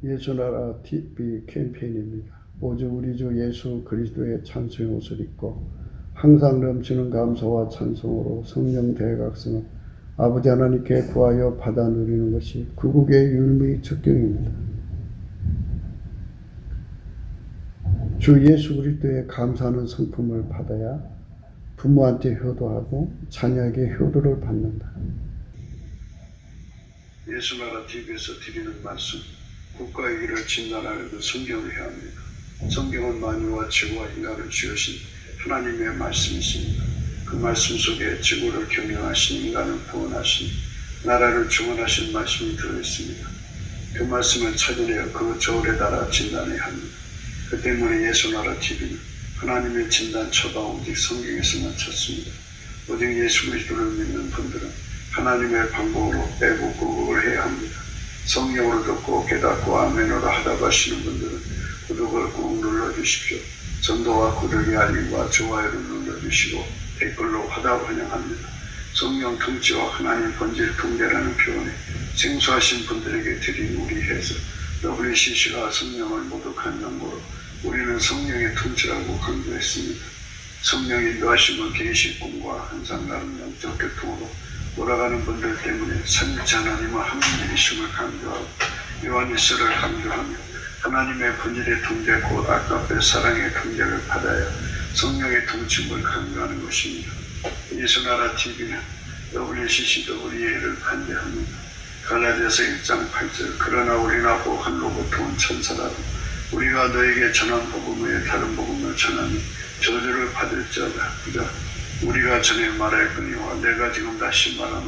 예수나라 TV 캠페인입니다. 오직 우리 주 예수 그리스도의 찬송의 옷을 입고 항상 넘치는 감사와 찬송으로 성령 대각성을 아버지 하나님께 구하여 받아 누리는 것이 구국의 율무의 적경입니다. 주 예수 그리스도의 감사하는 성품을 받아야 부모한테 효도하고 자녀에게 효도를 받는다. 예수나라 TV에서 드리는 말씀, 국가의 길을 진단하는 그 성경을 해야 합니다. 성경은 만유와 지구와 인간을 지으신 하나님의 말씀이십니다. 그 말씀 속에 지구를 경영하신, 인간을 구원하신, 나라를 중원하신 말씀이 들어있습니다. 그 말씀을 찾아내어 그 저울에 달아 진단해야 합니다. 그 때문에 예수나라 TV는 하나님의 진단 처가 오직 성경에서만 찾습니다. 오직 예수 그리스도를 믿는 분들은 하나님의 방법으로 빼고 구국을 해야 합니다. 성령으로 듣고 깨닫고 아멘으로 하다고 하시는 분들은 구독을 꾹 눌러주십시오. 전도와 구독의 알림과 좋아요를 눌러주시고 댓글로 화답 환영합니다. 성령 통치와 하나님 본질 통제라는 표현에 생소하신 분들에게 드린 우리 해석 WCC가 성령을 모독한 연고로 우리는 성령의 통치라고 강조했습니다. 성령 인도하심은 계시 꿈과 항상 다른 영적 교통으로 돌아가는 분들 때문에 삼위일체 하나님은 한 분이심을 강조하고 요한일서를 강조하며 하나님의 본질의 통제 곧 아까의 사랑의 통제를 받아야 성령의 통치를 강조하는 것입니다. 예수나라 TV는 WCCWA를 반대합니다. 갈라디아서 1장 8절 그러나 우리나 복한로부터 온 천사라도 우리가 너에게 전한 복음 외에 다른 복음을 전하니 저주를 받을지어다. 그가 우리가 전에 말할거니와 내가 지금 다시 말하노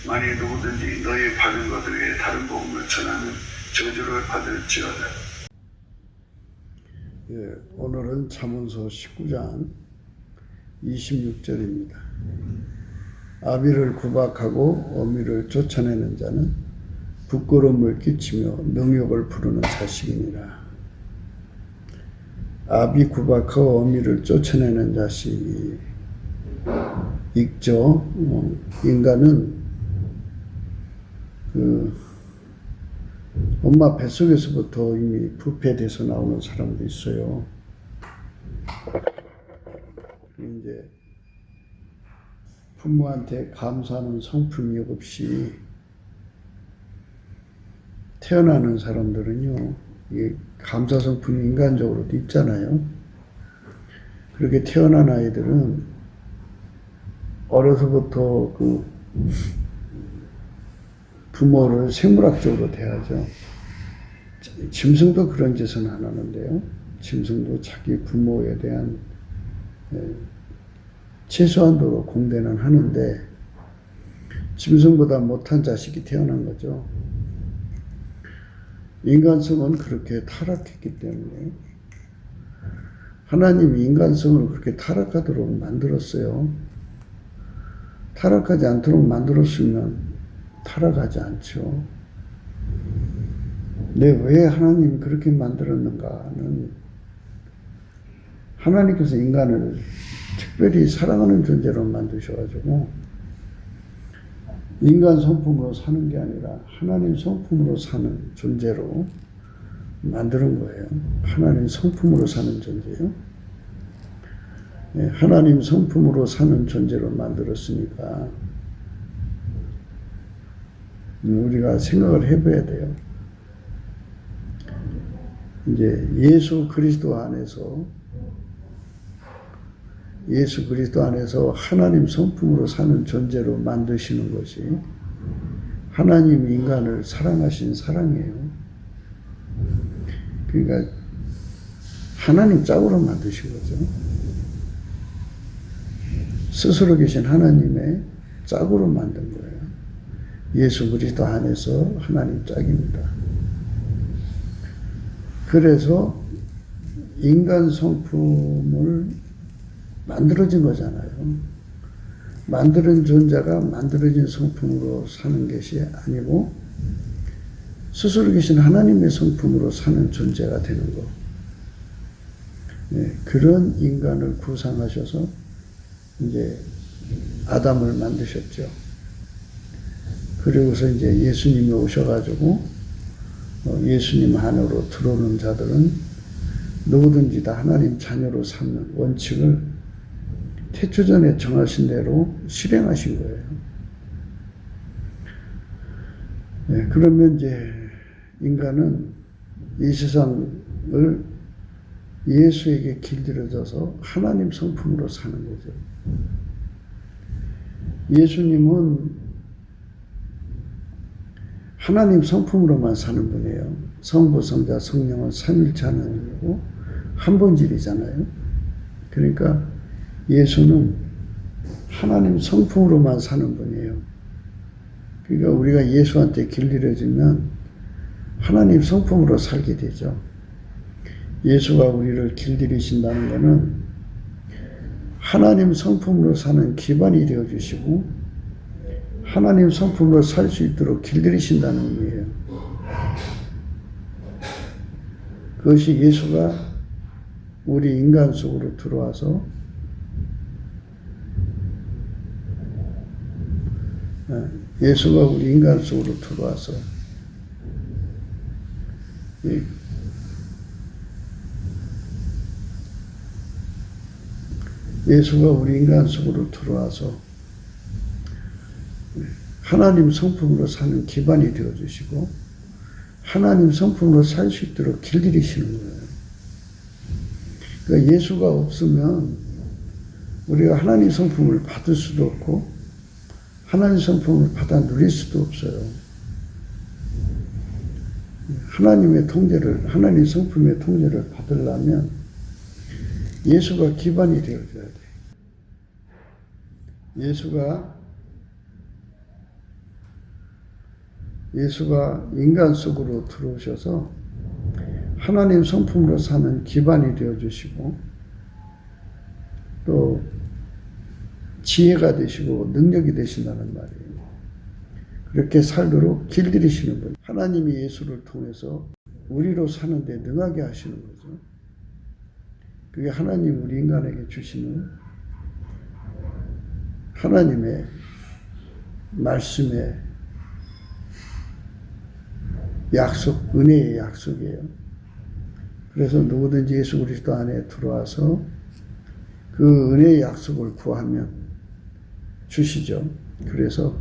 만일 누구든지 너희 받은 것 외에 다른 복음을 전하면 저주를 받을지어다. 오늘은 잠언서 19장 26절입니다. 아비를 구박하고 어미를 쫓아내는 자는 부끄러움을 끼치며 능욕을 부르는 자식이니라. 아비 구박하고 어미를 쫓아내는 자식이 있죠. 인간은 엄마 뱃속에서부터 이미 부패돼서 나오는 사람도 있어요. 이제 부모한테 감사하는 성품이 없이 태어나는 사람들은요, 이게 감사 성품이 인간적으로도 있잖아요. 그렇게 태어난 아이들은 어려서부터 그 부모를 생물학적으로 대하죠. 짐승도 그런 짓은 안 하는데요. 짐승도 자기 부모에 대한 최소한도로 공대는 하는데 짐승보다 못한 자식이 태어난 거죠. 인간성은 그렇게 타락했기 때문에 하나님이 인간성을 그렇게 타락하도록 만들었어요. 타락하지 않도록 만들었으면 타락하지 않죠. 근데 왜 하나님이 그렇게 만들었는가는 하나님께서 인간을 특별히 사랑하는 존재로 만드셔가지고 인간 성품으로 사는 게 아니라 하나님 성품으로 사는 존재로 만드는 거예요. 하나님 성품으로 사는 존재요. 하나님 성품으로 사는 존재로 만들었으니까 우리가 생각을 해봐야 돼요. 이제 예수 그리스도 안에서 하나님 성품으로 사는 존재로 만드시는 것이 하나님 인간을 사랑하신 사랑이에요. 그러니까 하나님 짝으로 만드신 거죠. 스스로 계신 하나님의 짝으로 만든 거예요. 예수 그리스도 안에서 하나님 짝입니다. 그래서 인간 성품을 만들어진 거잖아요. 만드는 존재가 만들어진 성품으로 사는 것이 아니고 스스로 계신 하나님의 성품으로 사는 존재가 되는 거. 그런 인간을 구상하셔서 이제 아담을 만드셨죠. 그리고서 이제 예수님이 오셔가지고 예수님 안으로 들어오는 자들은 누구든지 다 하나님 자녀로 삼는 원칙을 태초전에 정하신 대로 실행하신 거예요. 네, 그러면 이제 인간은 이 세상을 예수에게 길들여져서 하나님 성품으로 사는 거죠. 예수님은 하나님 성품으로만 사는 분이에요. 성부, 성자, 성령은 삼일체 하나님이고 한 본질이잖아요. 그러니까 예수는 하나님 성품으로만 사는 분이에요. 그러니까 우리가 예수한테 길들여지면 하나님 성품으로 살게 되죠. 예수가 우리를 길들이신다는 것은 하나님 성품으로 사는 기반이 되어주시고 하나님 성품으로 살 수 있도록 길들이신다는 의미예요. 그것이 예수가 우리 인간 속으로 들어와서 예수가 우리 인간 속으로 들어와서 예수가 우리 인간 속으로 들어와서 하나님 성품으로 사는 기반이 되어주시고 하나님 성품으로 살 수 있도록 길들이시는 거예요. 그러니까 예수가 없으면 우리가 하나님 성품을 받을 수도 없고 하나님 성품을 받아 누릴 수도 없어요. 하나님의 통제를, 하나님 성품의 통제를 받으려면 예수가 기반이 되어줘야 돼. 예수가 인간 속으로 들어오셔서 하나님 성품으로 사는 기반이 되어주시고 또 지혜가 되시고 능력이 되신다는 말이에요. 그렇게 살도록 길들이시는 분. 하나님이 예수를 통해서 우리로 사는데 능하게 하시는 거죠. 그게 하나님 우리 인간에게 주시는 하나님의 말씀의 약속, 은혜의 약속이에요. 그래서 누구든지 예수 그리스도 안에 들어와서 그 은혜의 약속을 구하면 주시죠. 그래서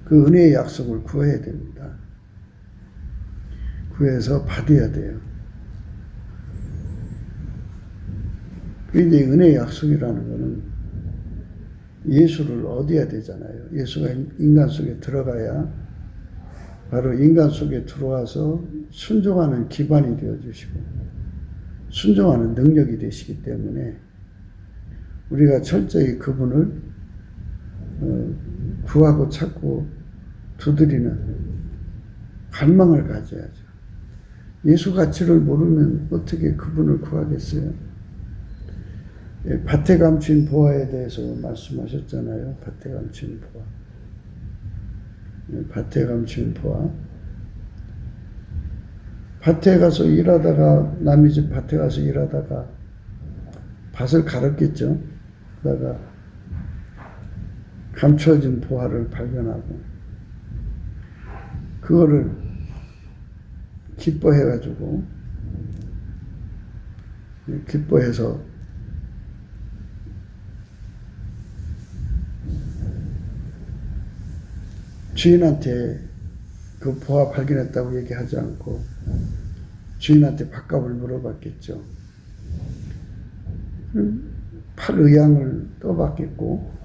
그 은혜의 약속을 구해야 됩니다. 구해서 받아야 돼요. 그런데 은혜의 약속이라는 것은 예수를 얻어야 되잖아요. 예수가 인간 속에 들어가야 바로 인간 속에 들어와서 순종하는 기반이 되어주시고 순종하는 능력이 되시기 때문에 우리가 철저히 그분을 구하고 찾고 두드리는 갈망을 가져야죠. 예수 가치를 모르면 어떻게 그분을 구하겠어요? 밭에 감춘 보화에 대해서 말씀하셨잖아요. 밭에 감춘 보화. 밭에 감춘 보화. 밭에 가서 일하다가 남의 집 밭에 가서 일하다가 밭을 갈았겠죠. 그러다가 감춰진 보화를 발견하고 그거를 기뻐해가지고 기뻐해서 주인한테 그 보화 발견했다고 얘기하지 않고 주인한테 밥값을 물어봤겠죠. 팔 의향을 떠받겠고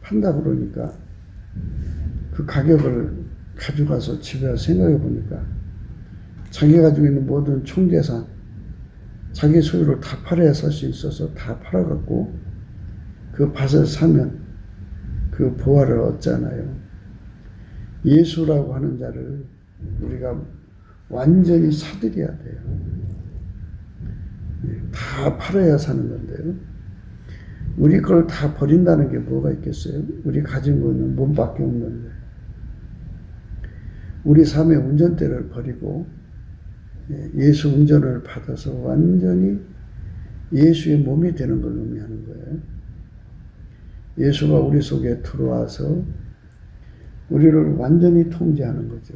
판다 그러니까 그 가격을 가져가서 집에 와서 생각해 보니까 자기가 가지고 있는 모든 총재산 자기 소유를 다 팔아야 살 수 있어서 다 팔아갖고 그 밭을 사면 그 보화를 얻잖아요. 예수라고 하는 자를 우리가 완전히 사들여야 돼요. 다 팔아야 사는 건데요. 우리 걸 다 버린다는 게 뭐가 있겠어요? 우리 가진 거는 몸밖에 없는데. 우리 삶의 운전대를 버리고 예수 운전을 받아서 완전히 예수의 몸이 되는 걸 의미하는 거예요. 예수가 우리 속에 들어와서 우리를 완전히 통제하는 거죠.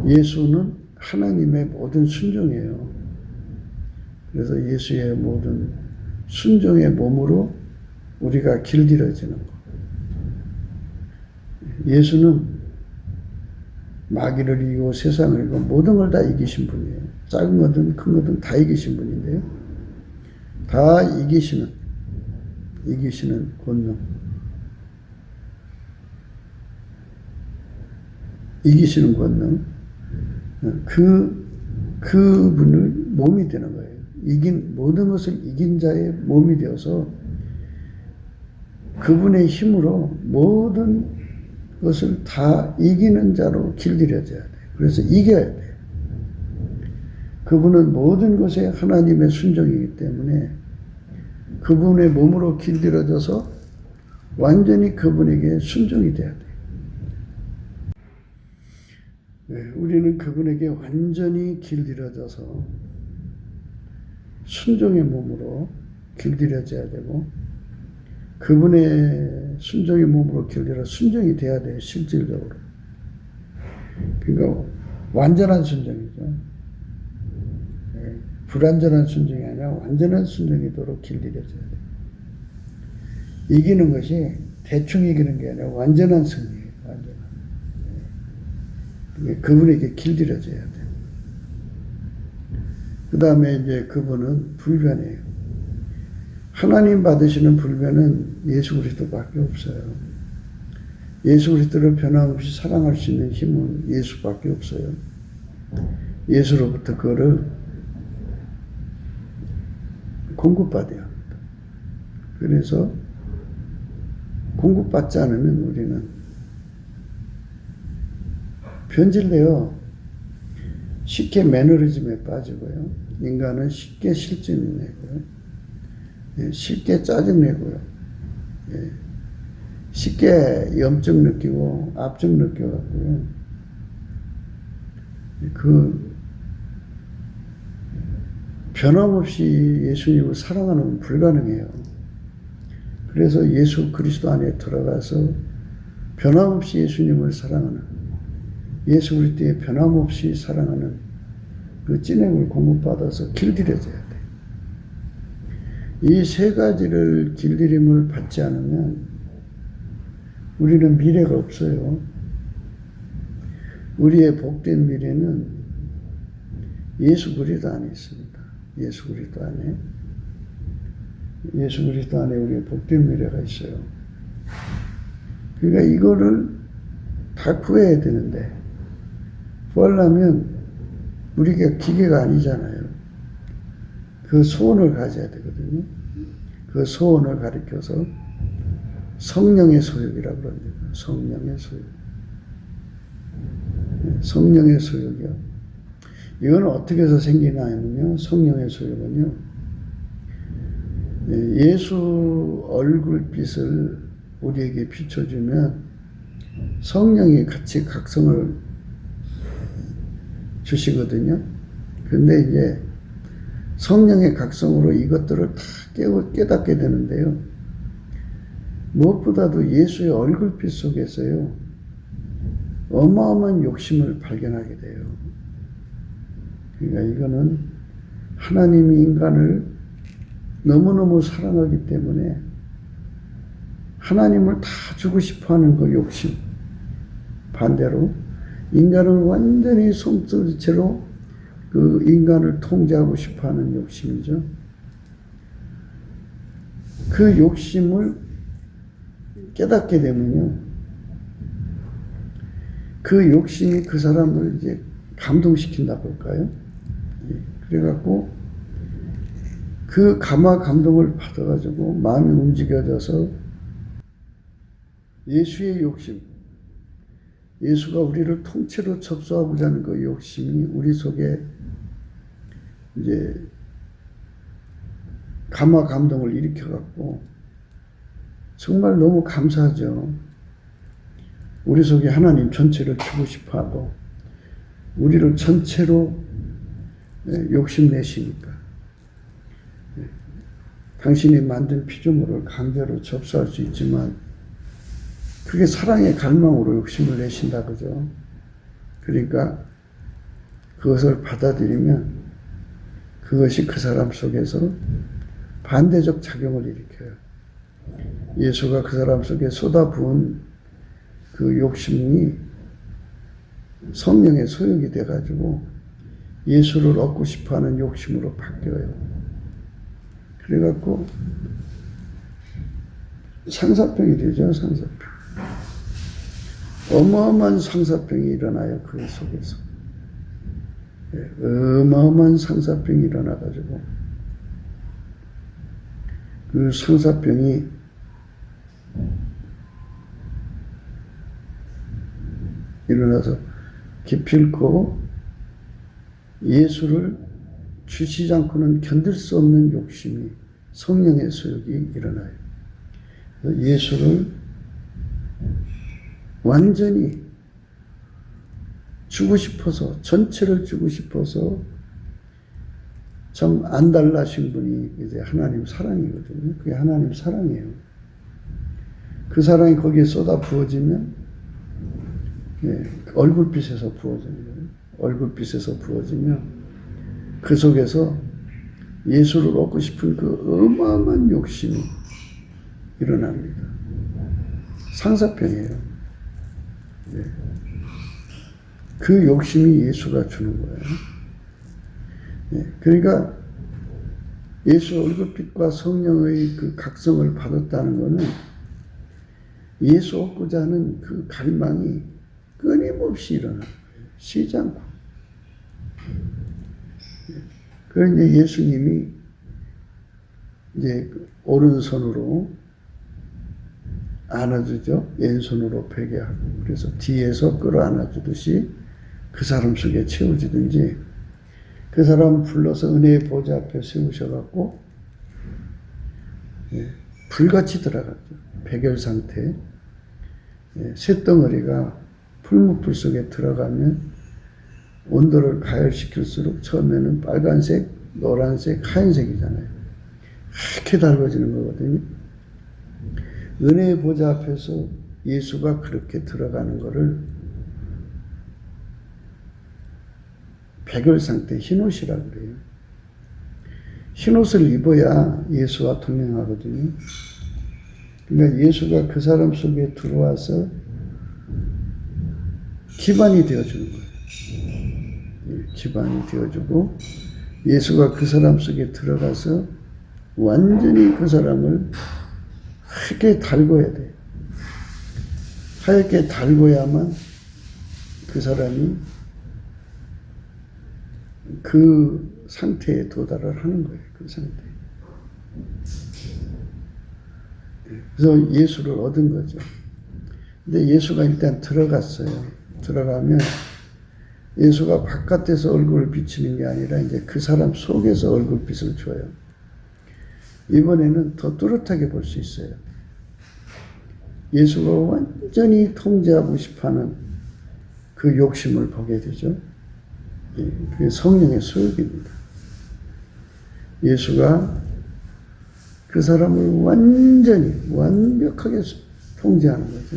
예수는 하나님의 모든 순종이에요. 그래서 예수의 모든 순종의 몸으로 우리가 길들여지는 것. 예수는 마귀를 이기고 세상을 이기고 모든 걸 다 이기신 분이에요. 작은 거든 큰 거든 다 이기신 분인데요. 다 이기시는 권능. 이기시는 권능. 그분의 몸이 되는 거예요. 모든 것을 이긴 자의 몸이 되어서 그분의 힘으로 모든 것을 다 이기는 자로 길들여져야 돼요. 그래서 이겨야 돼요. 그분은 모든 것에 하나님의 순종이기 때문에 그분의 몸으로 길들여져서 완전히 그분에게 순종이 돼야 돼요. 우리는 그분에게 완전히 길들여져서 순종의 몸으로 길들여져야 되고 그분의 순종의 몸으로 길들여 순종이 돼야 돼요. 실질적으로. 그러니까 완전한 순종이죠. 불완전한 순종이 아니라 완전한 순종이도록 길들여져야 돼요. 이기는 것이 대충 이기는 게 아니라 완전한 승리예요. 완전한. 그분에게 길들여져야 돼요. 그 다음에 이제 그분은 불변이에요. 하나님 받으시는 불변은 예수 그리스도밖에 없어요. 예수 그리스도를 변함없이 사랑할 수 있는 힘은 예수밖에 없어요. 예수로부터 그거를 공급받아야 합니다. 그래서 공급받지 않으면 우리는 변질돼요. 쉽게 매너리즘에 빠지고요. 인간은 쉽게 실증내고요. 쉽게 짜증내고요. 쉽게 염증 느끼고 압증 느껴갖고요. 변함없이 예수님을 사랑하는 건 불가능해요. 그래서 예수 그리스도 안에 들어가서 변함없이 예수님을 사랑하는 예수 그리스도의 변함없이 사랑하는 그 찐행을 공급받아서 길들여져야 돼. 이 세 가지를 길들임을 받지 않으면 우리는 미래가 없어요. 우리의 복된 미래는 예수 그리스도 안에 있습니다. 예수 그리스도 안에 우리의 복된 미래가 있어요. 그러니까 이거를 다 구해야 되는데 구하려면 우리가 기계가 아니잖아요. 그 소원을 가져야 되거든요. 그 소원을 가리켜서 성령의 소욕이라고 그럽니다. 성령의 소욕. 성령의 소욕이요. 이건 어떻게 해서 생기나 하면요. 성령의 소욕은요. 예수 얼굴빛을 우리에게 비춰주면 성령이 같이 각성을 주시거든요. 근데 이제 성령의 각성으로 이것들을 다 깨닫게 되는데요. 무엇보다도 예수의 얼굴빛 속에서요. 어마어마한 욕심을 발견하게 돼요. 그러니까 이거는 하나님이 인간을 너무너무 사랑하기 때문에 하나님을 다 주고 싶어하는 그 욕심. 반대로 인간을 완전히 손끝으로 그 인간을 통제하고 싶어하는 욕심이죠. 그 욕심을 깨닫게 되면요, 그 욕심이 그 사람을 이제 감동시킨다고 할까요? 그래갖고 그 감동을 받아가지고 마음이 움직여져서 예수의 욕심, 예수가 우리를 통째로 접수하고자 하는 그 욕심이 우리 속에 이제 감동을 일으켜갖고 정말 너무 감사하죠. 우리 속에 하나님 전체를 주고 싶어하고 우리를 전체로 욕심내시니까 당신이 만든 피조물을 강제로 접수할 수 있지만 그게 사랑의 갈망으로 욕심을 내신다 그죠. 그러니까 그것을 받아들이면 그것이 그 사람 속에서 반대적 작용을 일으켜요. 예수가 그 사람 속에 쏟아부은 그 욕심이 성령의 소욕이 돼가지고 예수를 얻고 싶어하는 욕심으로 바뀌어요. 그래갖고 상사병이 되죠. 상사병. 어마어마한 상사병이 일어나요. 그 속에서. 어마어마한 상사병이 일어나가지고 그 상사병이 일어나서 기필코 예수를 주시지 않고는 견딜 수 없는 욕심이 성령의 소욕이 일어나요. 예수를 완전히 주고 싶어서 전체를 주고 싶어서 참 안달나신 분이 이제 하나님 사랑이거든요. 그게 하나님 사랑이에요. 그 사랑이 거기에 쏟아 부어지면 얼굴빛에서 부어지는 거예요. 얼굴빛에서 부어지면 그 속에서 예수를 얻고 싶은 그 어마어마한 욕심이 일어납니다. 상사병이에요. 그 욕심이 예수가 주는 거예요. 그러니까 예수 얼굴빛과 성령의 그 각성을 받았다는 것은 예수 얻고자 하는 그 갈망이 끊임없이 일어나는 거예요. 쉬지 않고. 그런데 예수님이 이제 오른손으로 안아주죠. 왼손으로 베개하고. 그래서 뒤에서 끌어안아주듯이 그 사람 속에 채워지든지 그 사람 불러서 은혜의 보좌 앞에 세우셔갖고 불같이 들어갔죠. 백열 상태. 쇳덩어리가 풀무불 속에 들어가면 온도를 가열시킬수록 처음에는 빨간색, 노란색, 하얀색이잖아요. 이렇게 달궈지는 거거든요. 은혜의 보좌 앞에서 예수가 그렇게 들어가는 거를 백열 상태 흰옷이라고 그래요. 흰옷을 입어야 예수와 동행하거든요. 그러니까 예수가 그 사람 속에 들어와서 기반이 되어주는 거예요. 기반이 되어주고 예수가 그 사람 속에 들어가서 완전히 그 사람을 하얗게 달궈야 돼요. 하얗게 달궈야만 그 사람이 그 상태에 도달을 하는 거예요. 그 상태에. 그래서 예수를 얻은 거죠. 근데 예수가 일단 들어갔어요. 들어가면 예수가 바깥에서 얼굴을 비치는 게 아니라 이제 그 사람 속에서 얼굴빛을 줘요. 이번에는 더 뚜렷하게 볼 수 있어요. 예수가 완전히 통제하고 싶어하는 그 욕심을 보게 되죠. 그게 성령의 소욕입니다. 예수가 그 사람을 완전히 완벽하게 통제하는 거죠.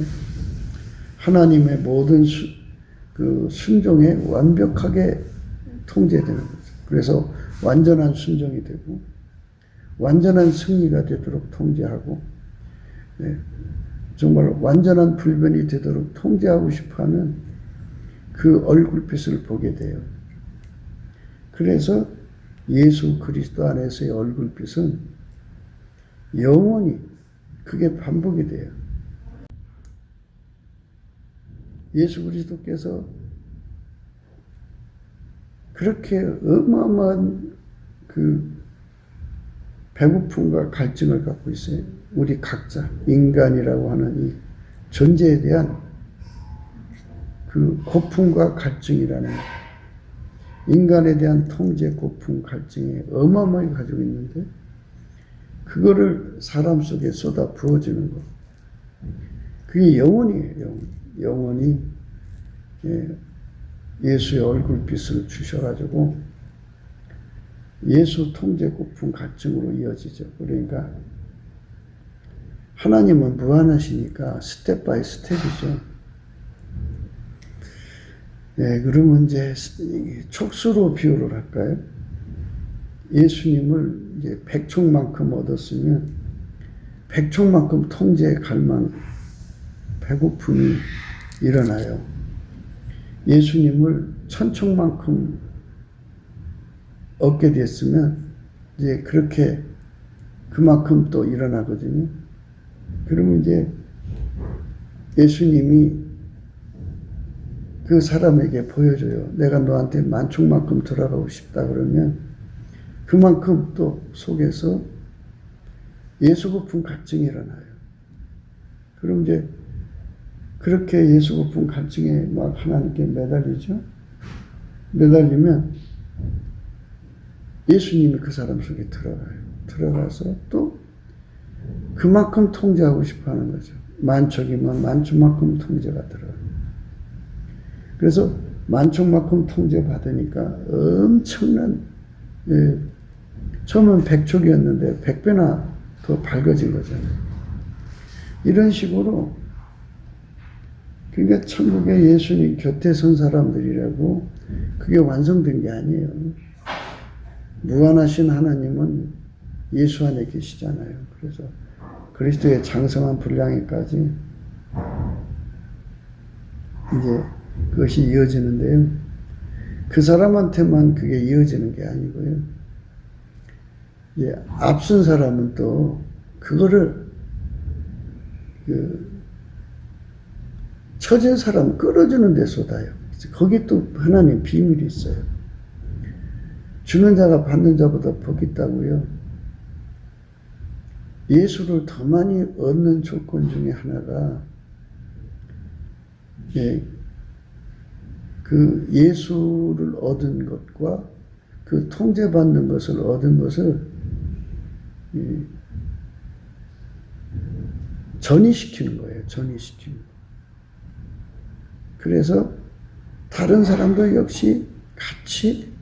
하나님의 모든 그 순종에 완벽하게 통제되는 거죠. 그래서 완전한 순종이 되고 완전한 승리가 되도록 통제하고 정말 완전한 불변이 되도록 통제하고 싶어하는 그 얼굴빛을 보게 돼요. 그래서 예수 그리스도 안에서의 얼굴빛은 영원히 그게 반복이 돼요. 예수 그리스도께서 그렇게 어마어마한 그 배고픔과 갈증을 갖고 있어요. 우리 각자 인간이라고 하는 이 존재에 대한 그 고품과 갈증이라는 인간에 대한 통제, 고품, 갈증이 어마어마하게 가지고 있는데 그거를 사람 속에 쏟아 부어주는 것. 그게 영원이에요. 영원히 예수의 얼굴빛을 주셔가지고 예수 통제, 고품, 갈증으로 이어지죠. 그러니까 하나님은 무한하시니까 스텝 바이 스텝이죠. 예, 그러면 이제 촉수로 비유를 할까요? 예수님을 이제 백총만큼 얻었으면 백총만큼 통제에 갈망, 배고픔이 일어나요. 예수님을 천총만큼 얻게 됐으면 이제 그렇게 그만큼 또 일어나거든요. 그러면 이제 예수님이 그 사람에게 보여줘요. 내가 너한테 만총만큼 돌아가고 싶다 그러면 그만큼 또 속에서 예수 고픈 갈증이 일어나요. 그럼 이제 그렇게 예수 고픈 갈증에 막 하나님께 매달리죠. 매달리면 예수님이 그 사람 속에 들어가요. 들어가서 또 그만큼 통제하고 싶어 하는 거죠. 만척이면 만총만큼 통제가 들어요. 그래서 만총만큼 통제 받으니까 엄청난, 예, 처음은 100촉이었는데 100배나 더 밝아진 거잖아요. 이런 식으로, 그러니까 천국에 예수님 곁에 선 사람들이라고 그게 완성된 게 아니에요. 무한하신 하나님은 예수 안에 계시잖아요. 그래서 그리스도의 장성한 분량에까지 이제 그것이 이어지는데요. 그 사람한테만 그게 이어지는 게 아니고요. 이제 앞선 사람은 또 그거를 처진 사람 끌어주는 데 쏟아요. 거기 또 하나님 비밀이 있어요. 주는 자가 받는 자보다 복이 있다고요. 예수를 더 많이 얻는 조건 중에 하나가, 예, 그 예수를 얻은 것과 그 통제받는 것을 얻은 것을 전이시키는 거예요. 전이시키는 거. 그래서 다른 사람도 역시 같이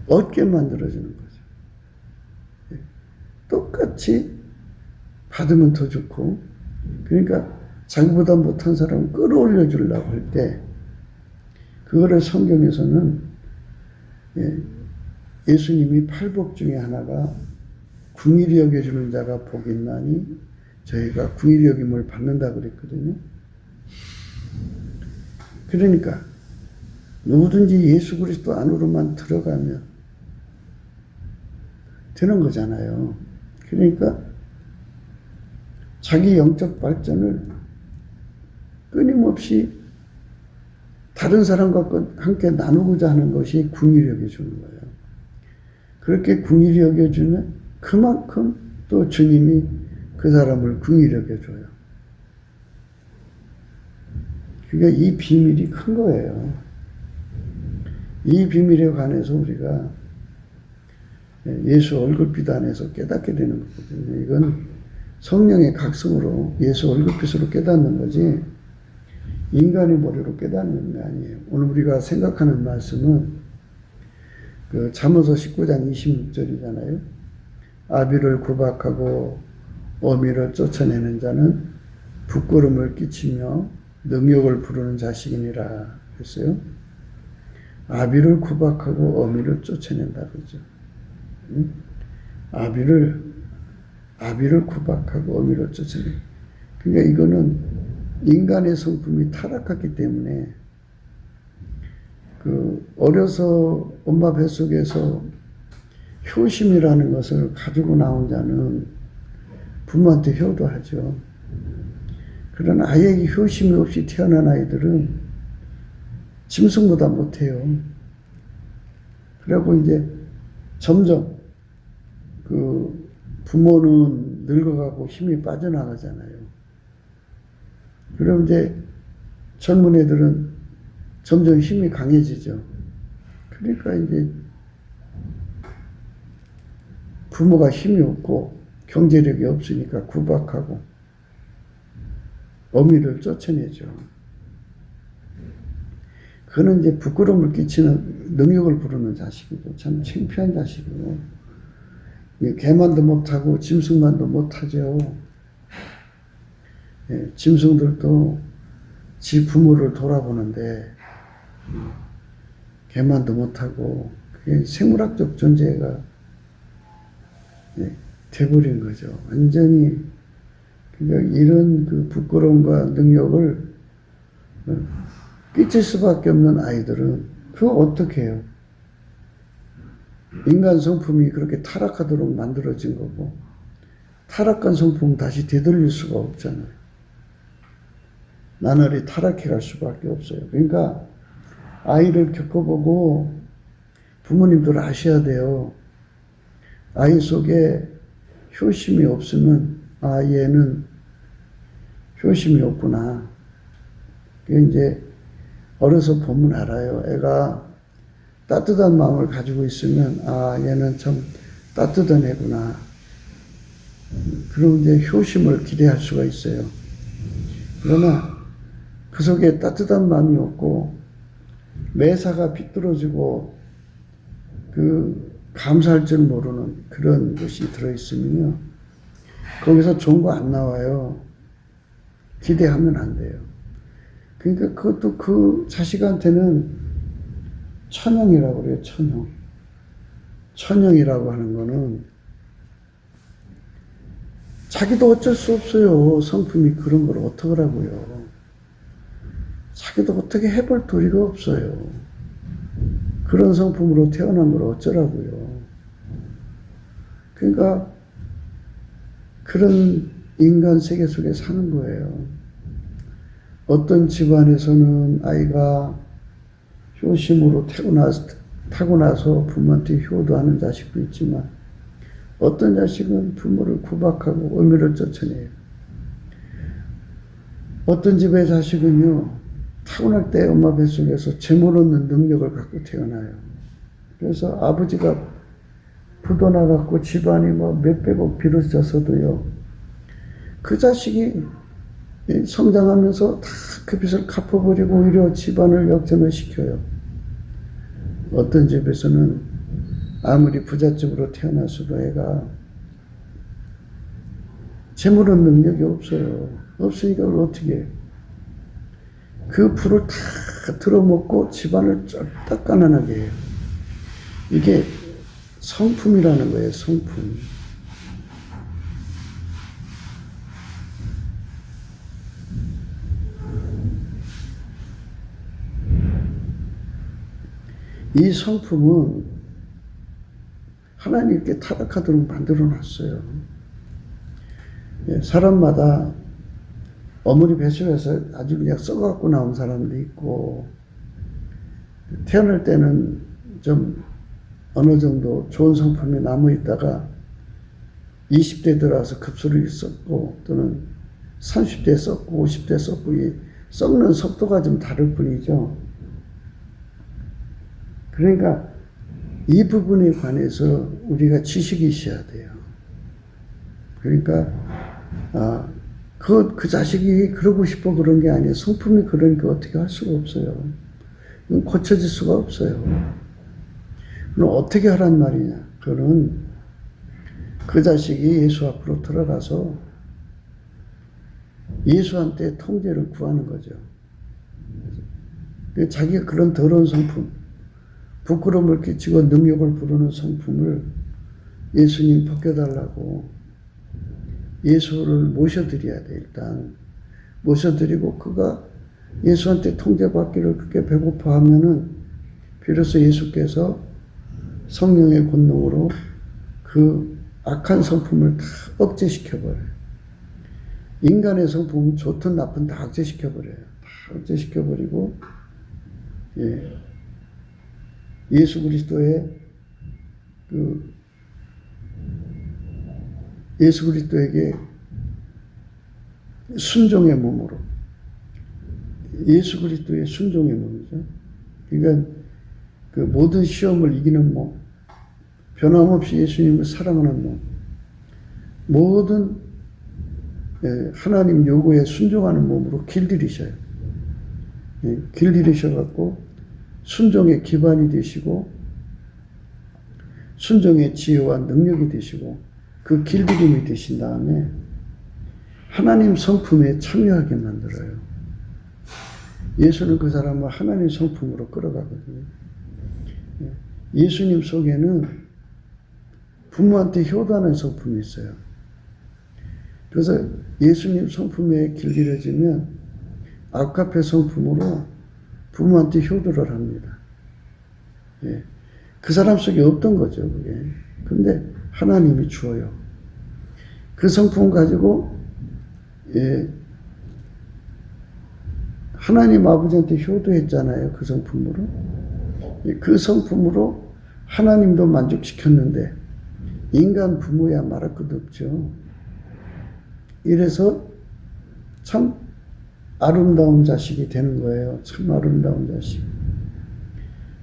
얻게 만들어주는 거죠. 예. 똑같이 받으면 더 좋고, 그러니까 자기보다 못한 사람을 끌어올려 주려고 할 때, 그거를 성경에서는, 예, 예수님이 팔복 중에 하나가 궁일이 여겨주는 자가 복이 있나니 저희가 궁일이 여김을 받는다 그랬거든요. 그러니까 누구든지 예수 그리스도 안으로만 들어가면 되는 거잖아요. 그러니까 자기 영적 발전을 끊임없이 다른 사람과 함께 나누고자 하는 것이 궁일이 여겨주는 거예요. 그렇게 궁일이 여겨주면 그만큼 또 주님이 그 사람을 궁일이 여겨줘요. 그러니까 이 비밀이 큰 거예요. 이 비밀에 관해서 우리가 예수 얼굴빛 안에서 깨닫게 되는 거거든요. 이건 성령의 각성으로 예수 얼굴빛으로 깨닫는 거지 인간의 머리로 깨닫는 게 아니에요. 오늘 우리가 생각하는 말씀은 그 잠언서 19장 26절이잖아요. 아비를 구박하고 어미를 쫓아내는 자는 부끄러움을 끼치며 능욕을 부르는 자식이니라 그랬어요. 아비를 구박하고 어미를 쫓아낸다 그러죠. 응? 아비를 구박하고 어미를 쫓아내. 그러니까 이거는 인간의 성품이 타락했기 때문에 그 어려서 엄마 뱃속에서 효심이라는 것을 가지고 나온 자는 부모한테 효도하죠. 그러나 아예 효심이 없이 태어난 아이들은 짐승보다 못해요. 그리고 이제 점점 그 부모는 늙어가고 힘이 빠져나가잖아요. 그럼 이제 젊은 애들은 점점 힘이 강해지죠. 그러니까 이제 부모가 힘이 없고 경제력이 없으니까 구박하고 어미를 쫓아내죠. 그는 이제 부끄러움을 끼치는 능욕을 부르는 자식이고 참 창피한 자식이고 개만도 못하고 짐승만도 못하죠. 예, 짐승들도 지 부모를 돌아보는데 개만도 못하고 그게 생물학적 존재가 돼버린 거죠. 완전히 그러니까 이런 그 부끄러움과 능력을 끼칠 수밖에 없는 아이들은 그거 어떻게 해요? 인간 성품이 그렇게 타락하도록 만들어진 거고 타락한 성품은 다시 되돌릴 수가 없잖아요. 나날이 타락해 갈 수밖에 없어요. 그러니까 아이를 겪어보고 부모님들 아셔야 돼요. 아이 속에 효심이 없으면 아 얘는 효심이 없구나. 그게 이제 어려서 보면 알아요. 애가 따뜻한 마음을 가지고 있으면 아 얘는 참 따뜻한 애구나. 그럼 이제 효심을 기대할 수가 있어요. 그러나 그 속에 따뜻한 마음이 없고 매사가 비뚤어지고 그 감사할 줄 모르는 그런 것이 들어있으면요. 거기서 좋은 거 안 나와요. 기대하면 안 돼요. 그러니까 그것도 그 자식한테는 천형이라고 그래요. 천형. 천형이라고 하는 거는 자기도 어쩔 수 없어요. 성품이 그런 걸 어떡하라고요. 자기도 어떻게 해볼 도리가 없어요. 그런 성품으로 태어난 걸 어쩌라고요. 그러니까 그런 인간 세계 속에 사는 거예요. 어떤 집안에서는 아이가 효심으로 타고나서 부모한테 효도하는 자식도 있지만 어떤 자식은 부모를 구박하고 의미를 쫓아내요. 어떤 집의 자식은요, 타고날 때 엄마 뱃속에서 재물 얻는 능력을 갖고 태어나요. 그래서 아버지가 부도나갖고 집안이 뭐 몇백억 빚어졌어도요, 그 자식이 성장하면서 다 그 빚을 갚아버리고 오히려 집안을 역전을 시켜요. 어떤 집에서는 아무리 부잣집으로 태어났어도 애가 재물 얻는 능력이 없어요. 없으니까 그걸 어떻게 해요? 그 불을 다 들어먹고 집안을 쫄딱 가난하게 해요. 이게 성품이라는 거예요, 성품. 이 성품은 하나님께 타락하도록 만들어 놨어요. 사람마다 어머니 뱃속에서 아주 그냥 썩어갖고 나온 사람도 있고, 태어날 때는 좀 어느 정도 좋은 성품이 남아있다가 20대 들어와서 급수를 썩고, 또는 30대 썩고 50대 썩고, 이 썩는 속도가 좀 다를 뿐이죠. 그러니까 이 부분에 관해서 우리가 지식이 있어야 돼요. 그러니까 그 자식이 그러고 싶어 그런 게 아니에요. 성품이 그러니까 어떻게 할 수가 없어요. 이건 고쳐질 수가 없어요. 그럼 어떻게 하란 말이냐? 그거는 그 자식이 예수 앞으로 들어가서 예수한테 통제를 구하는 거죠. 자기가 그런 더러운 성품, 부끄러움을 끼치고 능욕을 부르는 성품을 예수님 벗겨달라고 예수를 모셔드려야 돼. 일단 모셔드리고 그가 예수한테 통제받기를 그렇게 배고파하면은 비로소 예수께서 성령의 권능으로 그 악한 성품을 다 억제시켜버려요. 인간의 성품은 좋든 나쁜 다 억제시켜버려요. 다 억제시켜버리고 예수 그리스도의 예수 그리스도에게 순종의 몸으로, 예수 그리스도의 순종의 몸이죠. 그러니까 그 모든 시험을 이기는 몸, 변함없이 예수님을 사랑하는 몸, 모든 하나님 요구에 순종하는 몸으로 길들이셔요. 길들이셔갖고 순종의 기반이 되시고 순종의 지혜와 능력이 되시고 그 길들임이 되신 다음에 하나님 성품에 참여하게 만들어요. 예수는 그 사람을 하나님 성품으로 끌어가거든요. 예수님 속에는 부모한테 효도하는 성품이 있어요. 그래서 예수님 성품에 길들여지면 아가페 성품으로 부모한테 효도를 합니다. 예. 그 사람 속에 없던 거죠, 그게. 근데 하나님이 주어요. 그 성품 가지고, 예, 하나님 아버지한테 효도했잖아요, 그 성품으로. 예, 그 성품으로 하나님도 만족시켰는데, 인간 부모야 말할 것도 없죠. 이래서 참 아름다운 자식이 되는 거예요. 참 아름다운 자식.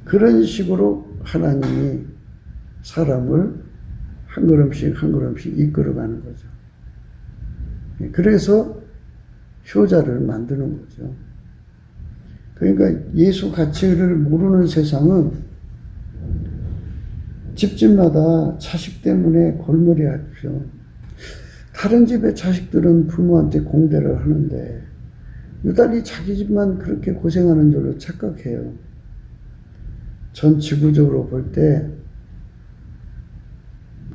그런 식으로 하나님이 사람을 한 걸음씩 한 걸음씩 이끌어가는 거죠. 그래서 효자를 만드는 거죠. 그러니까 예수 가치를 모르는 세상은 집집마다 자식 때문에 골머리 하죠. 다른 집의 자식들은 부모한테 공대를 하는데 유달리 자기 집만 그렇게 고생하는 줄로 착각해요. 전 지구적으로 볼 때,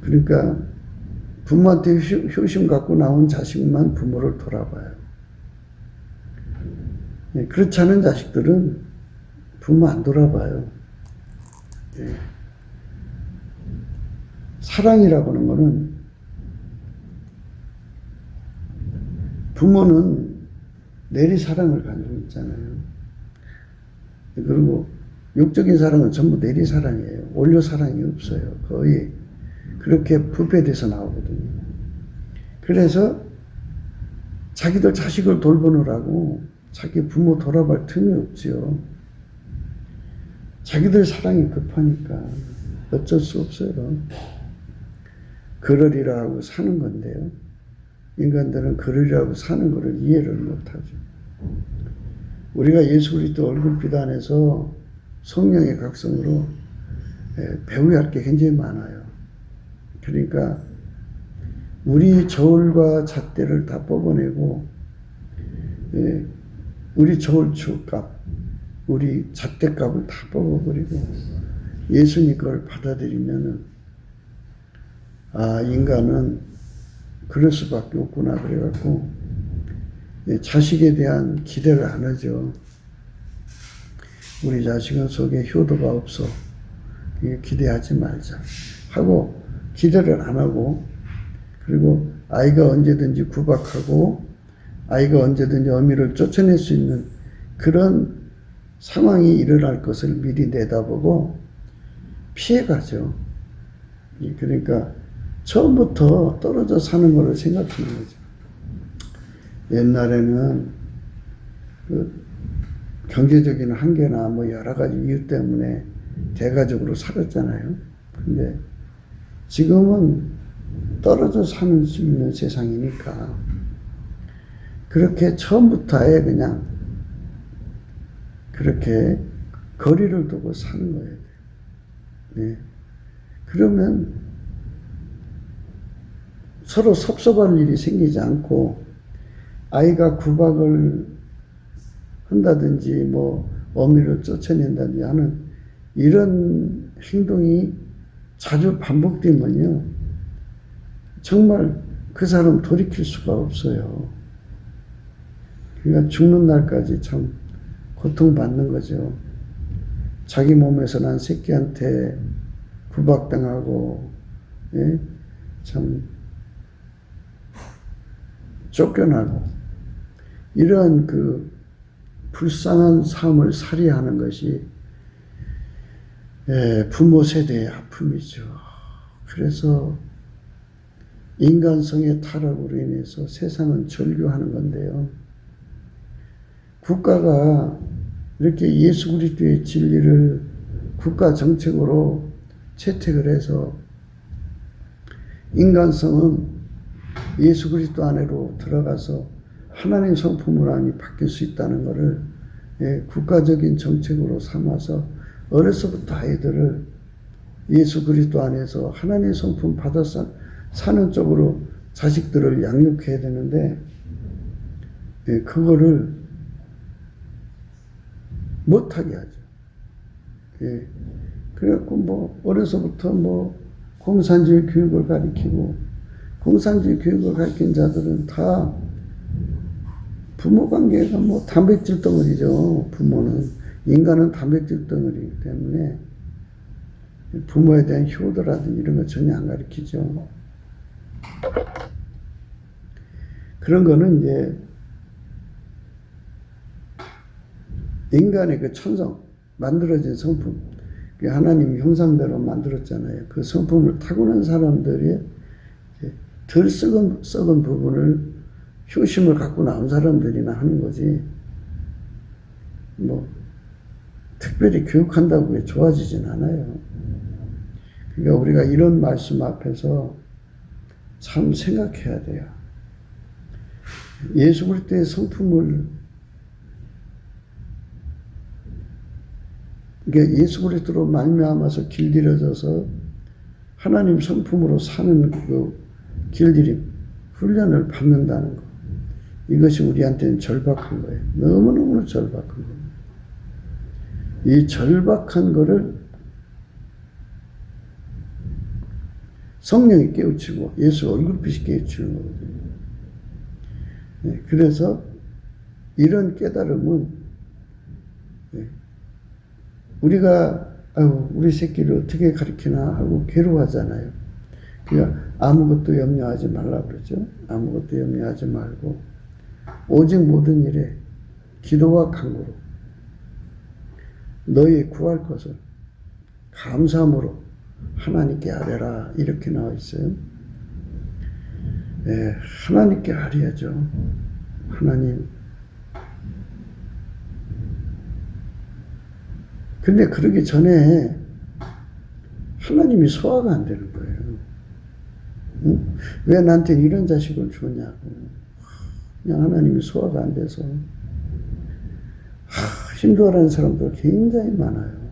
그러니까 부모한테 효심 갖고 나온 자식만 부모를 돌아봐요. 예, 그렇지 않은 자식들은 부모 안 돌아봐요. 예. 사랑이라고 하는 거는 부모는 내리사랑을 가지고 있잖아요. 그리고 육적인 사랑은 전부 내리사랑이에요. 올려사랑이 없어요. 거의 그렇게 부패돼서 나오거든요. 그래서 자기들 자식을 돌보느라고 자기 부모 돌아볼 틈이 없지요. 자기들 사랑이 급하니까 어쩔 수 없어요. 그러리라 하고 사는 건데요. 인간들은 그러리라고 사는 것을 이해를 못하죠. 우리가 예수 그리스도 얼굴빛 안에서 성령의 각성으로 배워야 할 게 굉장히 많아요. 그러니까 우리 저울과 잣대를 다 뽑아내고 우리 저울추값, 우리 잣대값을 다 뽑아버리고 예수님 걸 받아들이면은 아, 인간은 그럴 수밖에 없구나 그래갖고 자식에 대한 기대를 안 하죠. 우리 자식은 속에 효도가 없어. 기대하지 말자 하고 기대를 안 하고, 그리고 아이가 언제든지 구박하고 아이가 언제든지 어미를 쫓아낼 수 있는 그런 상황이 일어날 것을 미리 내다보고 피해가죠. 그러니까 처음부터 떨어져 사는 것을 생각하는 거죠. 옛날에는 그 경제적인 한계나 뭐 여러 가지 이유 때문에 대가족으로 살았잖아요. 근데 지금은 떨어져 사는 수 있는 세상이니까 그렇게 처음부터 아예 그냥 그렇게 거리를 두고 사는 거예요. 네. 그러면 서로 섭섭한 일이 생기지 않고 아이가 구박을 한다든지 뭐 어미를 쫓아낸다든지 하는 이런 행동이 자주 반복되면요 정말 그 사람 돌이킬 수가 없어요. 그러니까 죽는 날까지 참 고통받는 거죠. 자기 몸에서 난 새끼한테 구박당하고 참 쫓겨나고 이러한 그 불쌍한 삶을 살이하는 것이 부모 세대의 아픔이죠. 그래서 인간성의 타락으로 인해서 세상은 절규하는 건데요. 국가가 이렇게 예수 그리스도의 진리를 국가 정책으로 채택을 해서 인간성은 예수 그리스도 안으로 들어가서 하나님 성품으로 안이 바뀔 수 있다는 것을 국가적인 정책으로 삼아서 어려서부터 아이들을 예수 그리스도 안에서 하나님 성품 받아서 사는 쪽으로 자식들을 양육해야 되는데 그거를 못하게 하죠. 예. 그래갖고 뭐 어려서부터 뭐 공산주의 교육을 가리키고, 공산주의 교육을 가리킨 자들은 다 부모 관계가 뭐 단백질 덩어리죠. 부모는, 인간은 단백질 덩어리이기 때문에 부모에 대한 효도라든지 이런 거 전혀 안 가리키죠. 그런 거는 이제 인간의 그 천성, 만들어진 성품, 하나님 형상대로 만들었잖아요. 그 성품을 타고난 사람들이 덜 썩은 부분을 효심을 갖고 나온 사람들이나 하는 거지, 뭐 특별히 교육한다고 좋아지진 않아요. 그러니까 우리가 이런 말씀 앞에서 참 생각해야 돼요. 예수 그리스도의 성품을, 그러니까 예수 그리스도로 말미암아서 길들여져서 하나님 성품으로 사는 그 길들임, 훈련을 받는다는 거. 이것이 우리한테는 절박한 거예요. 너무너무 절박한 겁니다. 이 절박한 거를 성령이 깨우치고 예수 얼굴빛이 깨우치는 거거든요. 네, 그래서 이런 깨달음은, 네, 우리가 우리 새끼를 어떻게 가르치나 하고 괴로워하잖아요. 그러니까 아무것도 염려하지 말라 그러죠. 아무것도 염려하지 말고 오직 모든 일에 기도와 간구로 너희 구할 것을 감사함으로 하나님께 아뢰라, 이렇게 나와 있어요. 네, 하나님께 아뢰야죠. 하나님. 근데 그러기 전에 하나님이 소화가 안 되는 거예요. 응? 왜 나한테는 이런 자식을 주냐고. 그냥 하나님이 소화가 안 돼서. 힘들어하는 사람들 굉장히 많아요.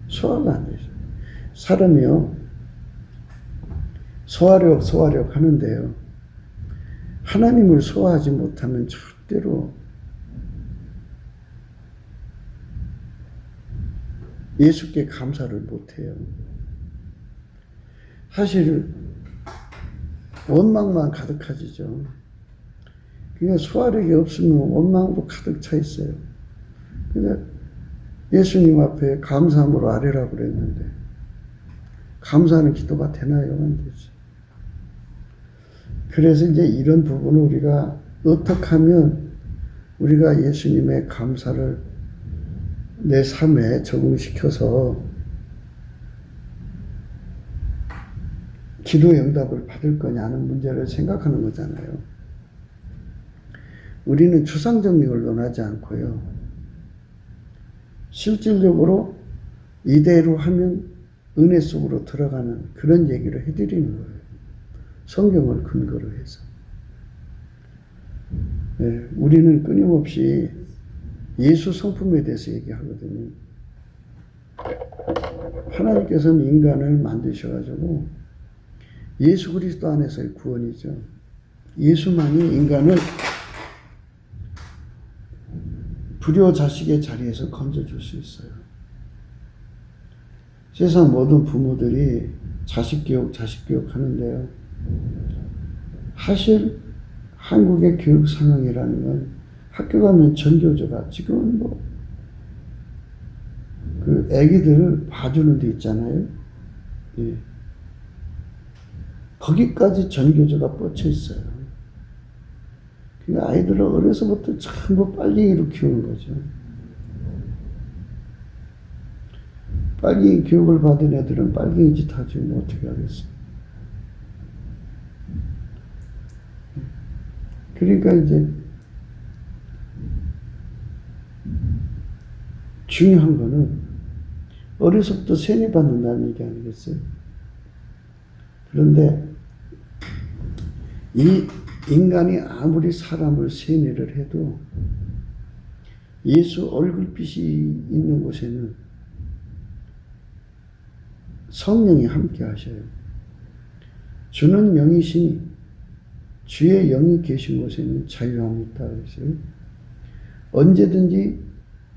소화가 안 되죠. 사람이요, 소화력 하는데요, 하나님을 소화하지 못하면 절대로 예수께 감사를 못해요. 사실 원망만 가득하지죠. 그러니까 소화력이 없으면 원망으로 가득 차 있어요. 근데 예수님 앞에 감사함으로 아뢰라고 그랬는데 감사하는 기도가 되나요? 안 되지. 그래서 이제 이런 부분을 우리가 어떻게 하면 우리가 예수님의 감사를 내 삶에 적응시켜서 기도의 응답을 받을 거냐는 문제를 생각하는 거잖아요. 우리는 추상정리를 논하지 않고요, 실질적으로 이대로 하면 은혜 속으로 들어가는 그런 얘기를 해드리는 거예요. 성경을 근거로 해서. 네, 우리는 끊임없이 예수 성품에 대해서 얘기하거든요. 하나님께서는 인간을 만드셔가지고 예수 그리스도 안에서의 구원이죠. 예수만이 인간을 불효 자식의 자리에서 건져줄 수 있어요. 세상 모든 부모들이 자식 교육 하는데요, 사실 한국의 교육 상황이라는 건 학교 가면 전교조가 지금 그 애기들 봐주는 데 있잖아요. 예. 거기까지 전교조가 뻗쳐 있어요. 그러니까 아이들을 어려서부터 전부 빨갱이로 키우는 거죠. 빨갱이 교육을 받은 애들은 빨갱이 짓 하지 뭐 어떻게 하겠어. 그러니까 이제 중요한 거는 어려서부터 세뇌 받는다는 얘기 아니겠어요? 그런데 이 인간이 아무리 사람을 세뇌를 해도 예수 얼굴빛이 있는 곳에는 성령이 함께 하셔요. 주는 영이시니 주의 영이 계신 곳에는 자유함이 있다 그랬어요. 언제든지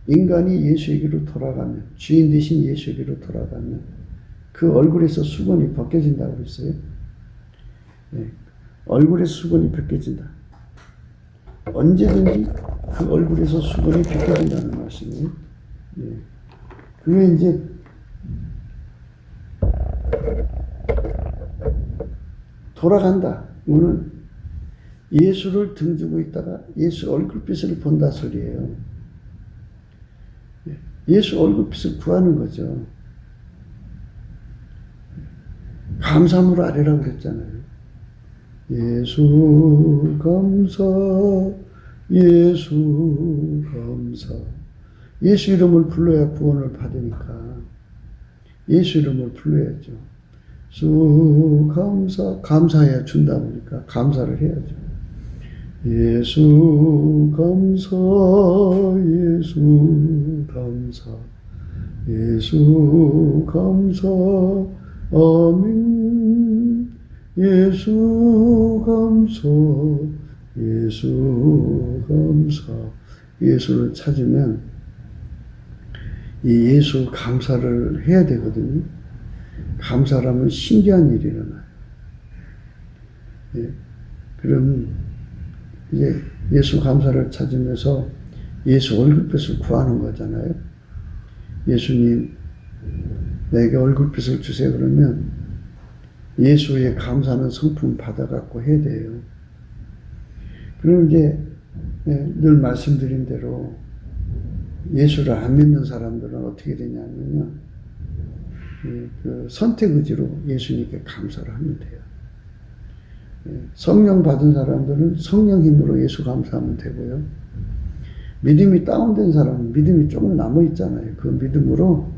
인간이 예수에게로 돌아가면, 주인 대신 예수에게로 돌아가면 그 얼굴에서 수건이 벗겨진다고 그랬어요. 예, 얼굴에서 수건이 벗겨진다. 언제든지 그 얼굴에서 수건이 벗겨진다는 말씀이에요. 예. 그게 이제 돌아간다. 이거는 예수를 등지고 있다가 예수 얼굴빛을 본다 소리예요. 예수 얼굴빛을 구하는 거죠. 감사함으로 아뢰라고 그랬잖아요. 예수 감사, 예수 감사. 예수 이름을 불러야 구원을 받으니까 예수 이름을 불러야죠. 수 감사, 감사해야 준다 보니까 감사를 해야죠. 예수 감사, 예수 감사, 예수 감사, 아멘. 예수 감사, 예수 감사. 예수를 찾으면 이 예수 감사를 해야 되거든요. 감사라면 신기한 일이 일어나요. 예. 그럼 이제 예수 감사를 찾으면서 예수 얼굴빛을 구하는 거잖아요. 예수님, 내게 얼굴빛을 주세요. 그러면 예수의 감사는 성품 받아갖고 해야 돼요. 그럼 이제 늘 말씀드린 대로 예수를 안 믿는 사람들은 어떻게 되냐면요. 그 선택 의지로 예수님께 감사를 하면 돼요. 성령 받은 사람들은 성령 힘으로 예수 감사하면 되고요. 믿음이 다운된 사람은 믿음이 조금 남아있잖아요. 그 믿음으로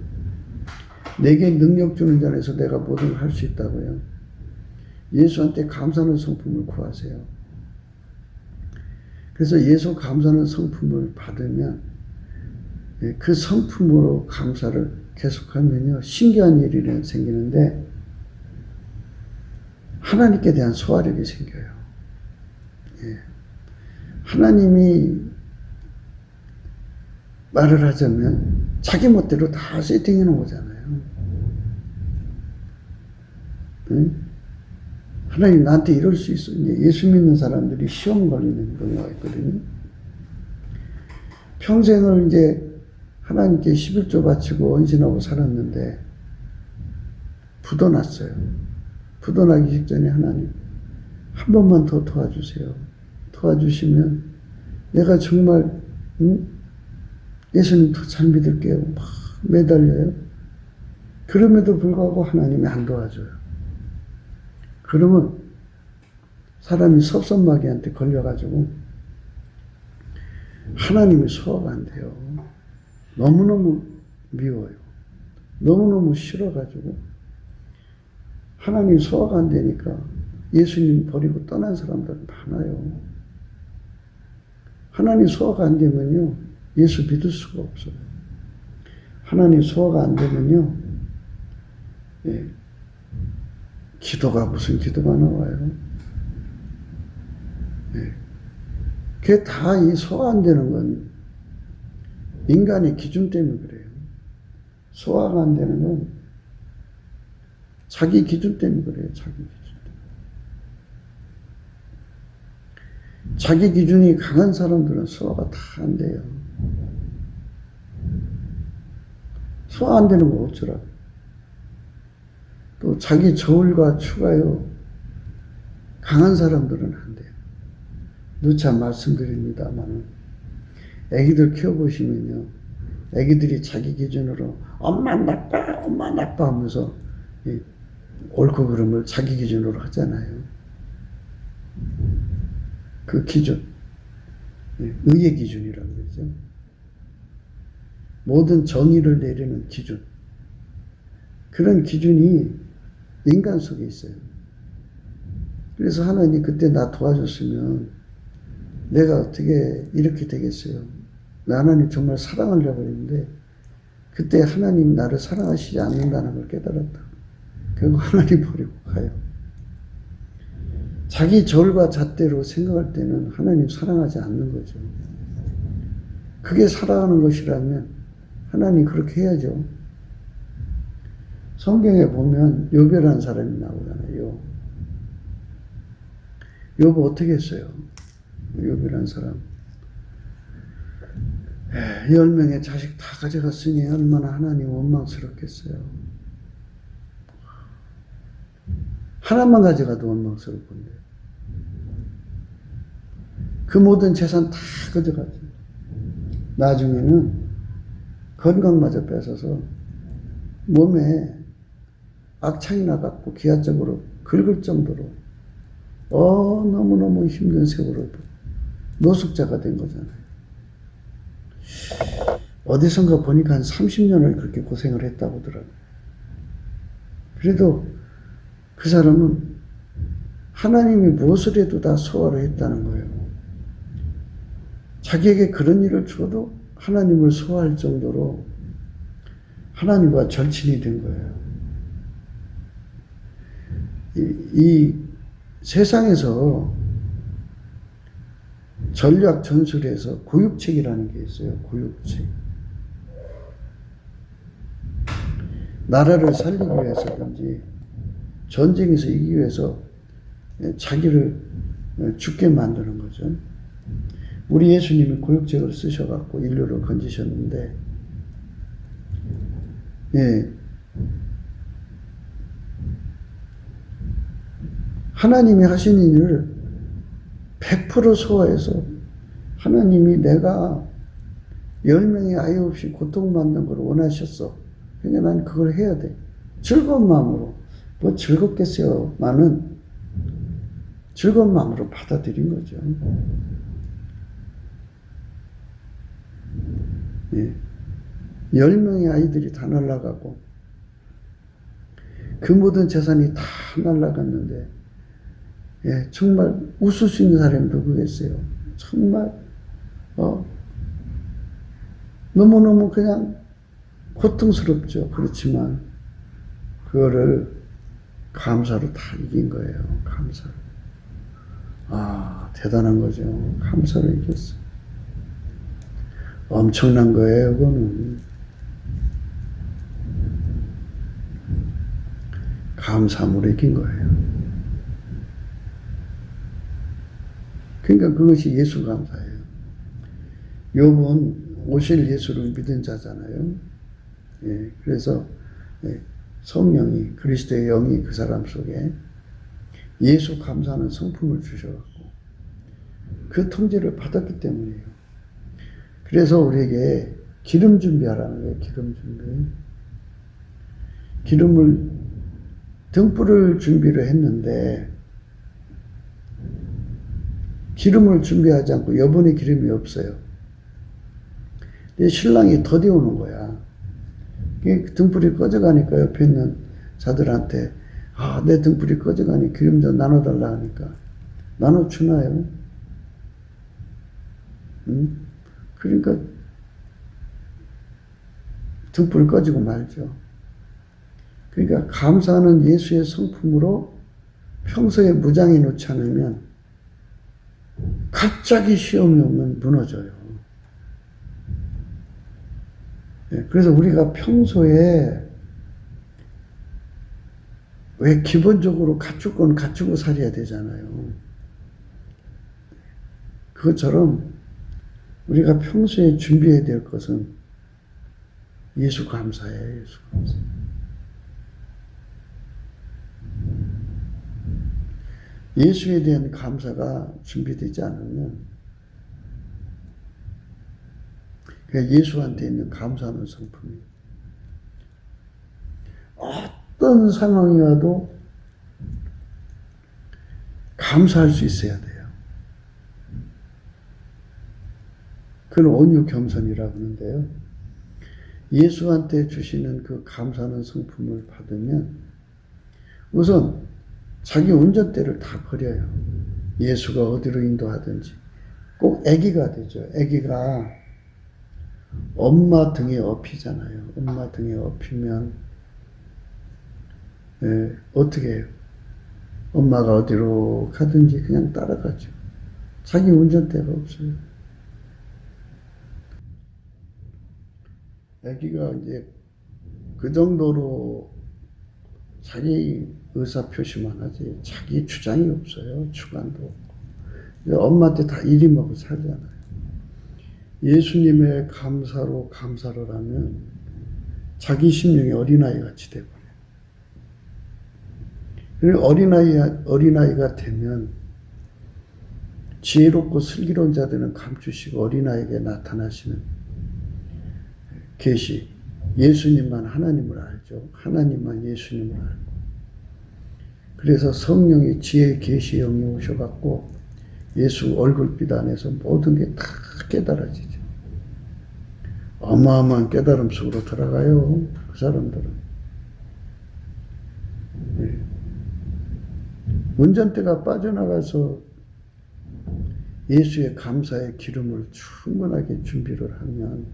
내게 능력 주는 자에서 내가 모든 걸 할 수 있다고요. 예수한테 감사하는 성품을 구하세요. 그래서 예수 감사하는 성품을 받으면 그 성품으로 감사를 계속하면요. 신기한 일이 생기는데 하나님께 대한 소화력이 생겨요. 예. 하나님이 말을 하자면 자기 멋대로 다 세팅해 놓은 거잖아요. 예? 하나님 나한테 이럴 수 있어. 이제 예수 믿는 사람들이 시험 걸리는 경우가 있거든요. 평생을 이제 하나님께 11조 바치고 헌신하고 살았는데 부도났어요. 부도나기 직전에 하나님 한 번만 더 도와주세요. 도와주시면 내가 정말 예수님 더 잘 믿을게요. 막 매달려요. 그럼에도 불구하고 하나님이 안 도와줘요. 그러면 사람이 섭섭마귀한테 걸려가지고 하나님이 소화가 안 돼요. 너무너무 미워요. 너무너무 싫어가지고 하나님 소화가 안 되니까 예수님 버리고 떠난 사람들 많아요. 하나님 소화가 안 되면요. 예수 믿을 수가 없어요. 하나님 소화가 안 되면요. 예, 기도가 무슨 기도가 나와요. 예, 그게 다 이 소화 안 되는 건 인간의 기준 때문에 그래요. 소화가 안 되는 건 자기 기준 때문에 그래요. 자기 기준 때문에. 자기 기준이 강한 사람들은 소화가 다 안 돼요. 소화 안 되는 거 어쩌라고. 또 자기 저울과 추가요. 강한 사람들은 안 돼요. 누차 말씀드립니다만 애기들 키워보시면요. 애기들이 자기 기준으로 엄마 나빠 하면서 옳고 그름을 자기 기준으로 하잖아요. 그 기준, 의의 기준이라고 그러죠. 모든 정의를 내리는 기준. 그런 기준이 인간 속에 있어요. 그래서 하나님 그때 나 도와줬으면 내가 어떻게 이렇게 되겠어요. 나 하나님 정말 사랑하려고 했는데 그때 하나님 나를 사랑하시지 않는다는 걸 깨달았다. 결국 하나님 버리고 가요. 자기 절과 잣대로 생각할 때는 하나님 사랑하지 않는 거죠. 그게 살아가는 것이라면 하나님 그렇게 해야죠. 성경에 보면 욥이라는 사람이 나오잖아요. 욥 어떻게 했어요? 욥이라는 사람. 10명의 자식 다 가져갔으니 얼마나 하나님 원망스럽겠어요. 하나만 가져가도 원망스러울 건데. 그 모든 재산 다 가져가죠. 나중에는 건강마저 뺏어서 몸에 악창이 나갖고 기하적으로 긁을 정도로 너무너무 힘든 세월을 노숙자가 된 거잖아요. 어디선가 보니까 한 30년을 그렇게 고생을 했다고 하더라고요. 그래도 그 사람은 하나님이 무엇을 해도 다 소화를 했다는 거예요. 자기에게 그런 일을 줘도 하나님을 소화할 정도로 하나님과 절친이 된 거예요. 이 세상에서 전략 전술에서 고육책이라는 게 있어요. 고육책. 나라를 살리기 위해서든지 전쟁에서 이기기 위해서 자기를 죽게 만드는 거죠. 우리 예수님이 고육책을 쓰셔갖고 인류를 건지셨는데, 하나님이 하신 일을 100% 소화해서 하나님이 내가 10명의 아이 없이 고통받는 걸 원하셨어. 그러니까 난 그걸 해야 돼. 즐거운 마음으로. 뭐 즐겁겠어요. 나는 즐거운 마음으로 받아들인 거죠. 10명의 아이들이 다 날아가고 그 모든 재산이 다 날아갔는데 정말 웃을 수 있는 사람이 누구겠어요? 정말 너무너무 그냥 고통스럽죠. 그렇지만 그거를 감사로 다 이긴 거예요. 감사로. 대단한 거죠. 감사로 이겼어요. 엄청난 거예요. 그거는 감사함으로 이긴 거예요. 그러니까 그것이 예수 감사예요. 욥은 오실 예수를 믿은 자잖아요. 그래서 성령이, 그리스도의 영이 그 사람 속에 예수 감사하는 성품을 주셔갖고 그 통제를 받았기 때문이에요. 그래서 우리에게 기름 준비하라는 거예요. 기름 준비. 기름을, 등불을 준비를 했는데 기름을 준비하지 않고 여분의 기름이 없어요. 근데 신랑이 더디 오는 거야. 등불이 꺼져가니까 옆에 있는 자들한테 내 등불이 꺼져가니 기름 좀 나눠달라 하니까 나눠주나요? 그러니까 등불 꺼지고 말죠. 그러니까 감사하는 예수의 성품으로 평소에 무장해 놓지 않으면 갑자기 시험이 오면 무너져요. 그래서 우리가 평소에 왜 기본적으로 갖출 건 갖추고 살아야 되잖아요. 그것처럼 우리가 평소에 준비해야 될 것은 예수 감사예요. 예수 감사. 예수에 대한 감사가 준비되지 않으면 그냥 예수한테 있는 감사하는 성품이 어떤 상황이 와도 감사할 수 있어야 돼요. 그건 온유 겸손이라고 하는데요. 예수한테 주시는 그 감사하는 성품을 받으면 우선 자기 운전대를 다 버려요. 예수가 어디로 인도하든지. 꼭 아기가 되죠. 아기가 엄마 등에 업히잖아요. 엄마 등에 업히면 어떻게 해요? 엄마가 어디로 가든지 그냥 따라가죠. 자기 운전대가 없어요. 아기가 이제 그 정도로 자기 의사 표시만 하지 자기 주장이 없어요. 주관도 없고. 엄마한테 다 이리 먹고 살잖아요. 예수님의 감사로 감사를 하면 자기 심령이 어린아이 같이 되버려요. 그리고 어린아이가 되면 지혜롭고 슬기로운 자들은 감추시고 어린아이에게 나타나시는 계시. 예수님만 하나님을 알죠. 하나님만 예수님을 알고. 그래서 성령이 지혜의 계시 영이 오셔갖고 예수 얼굴빛 안에서 모든 게 다 깨달아지죠. 어마어마한 깨달음 속으로 들어가요. 그 사람들은. 네. 운전대가 빠져나가서 예수의 감사의 기름을 충분하게 준비를 하면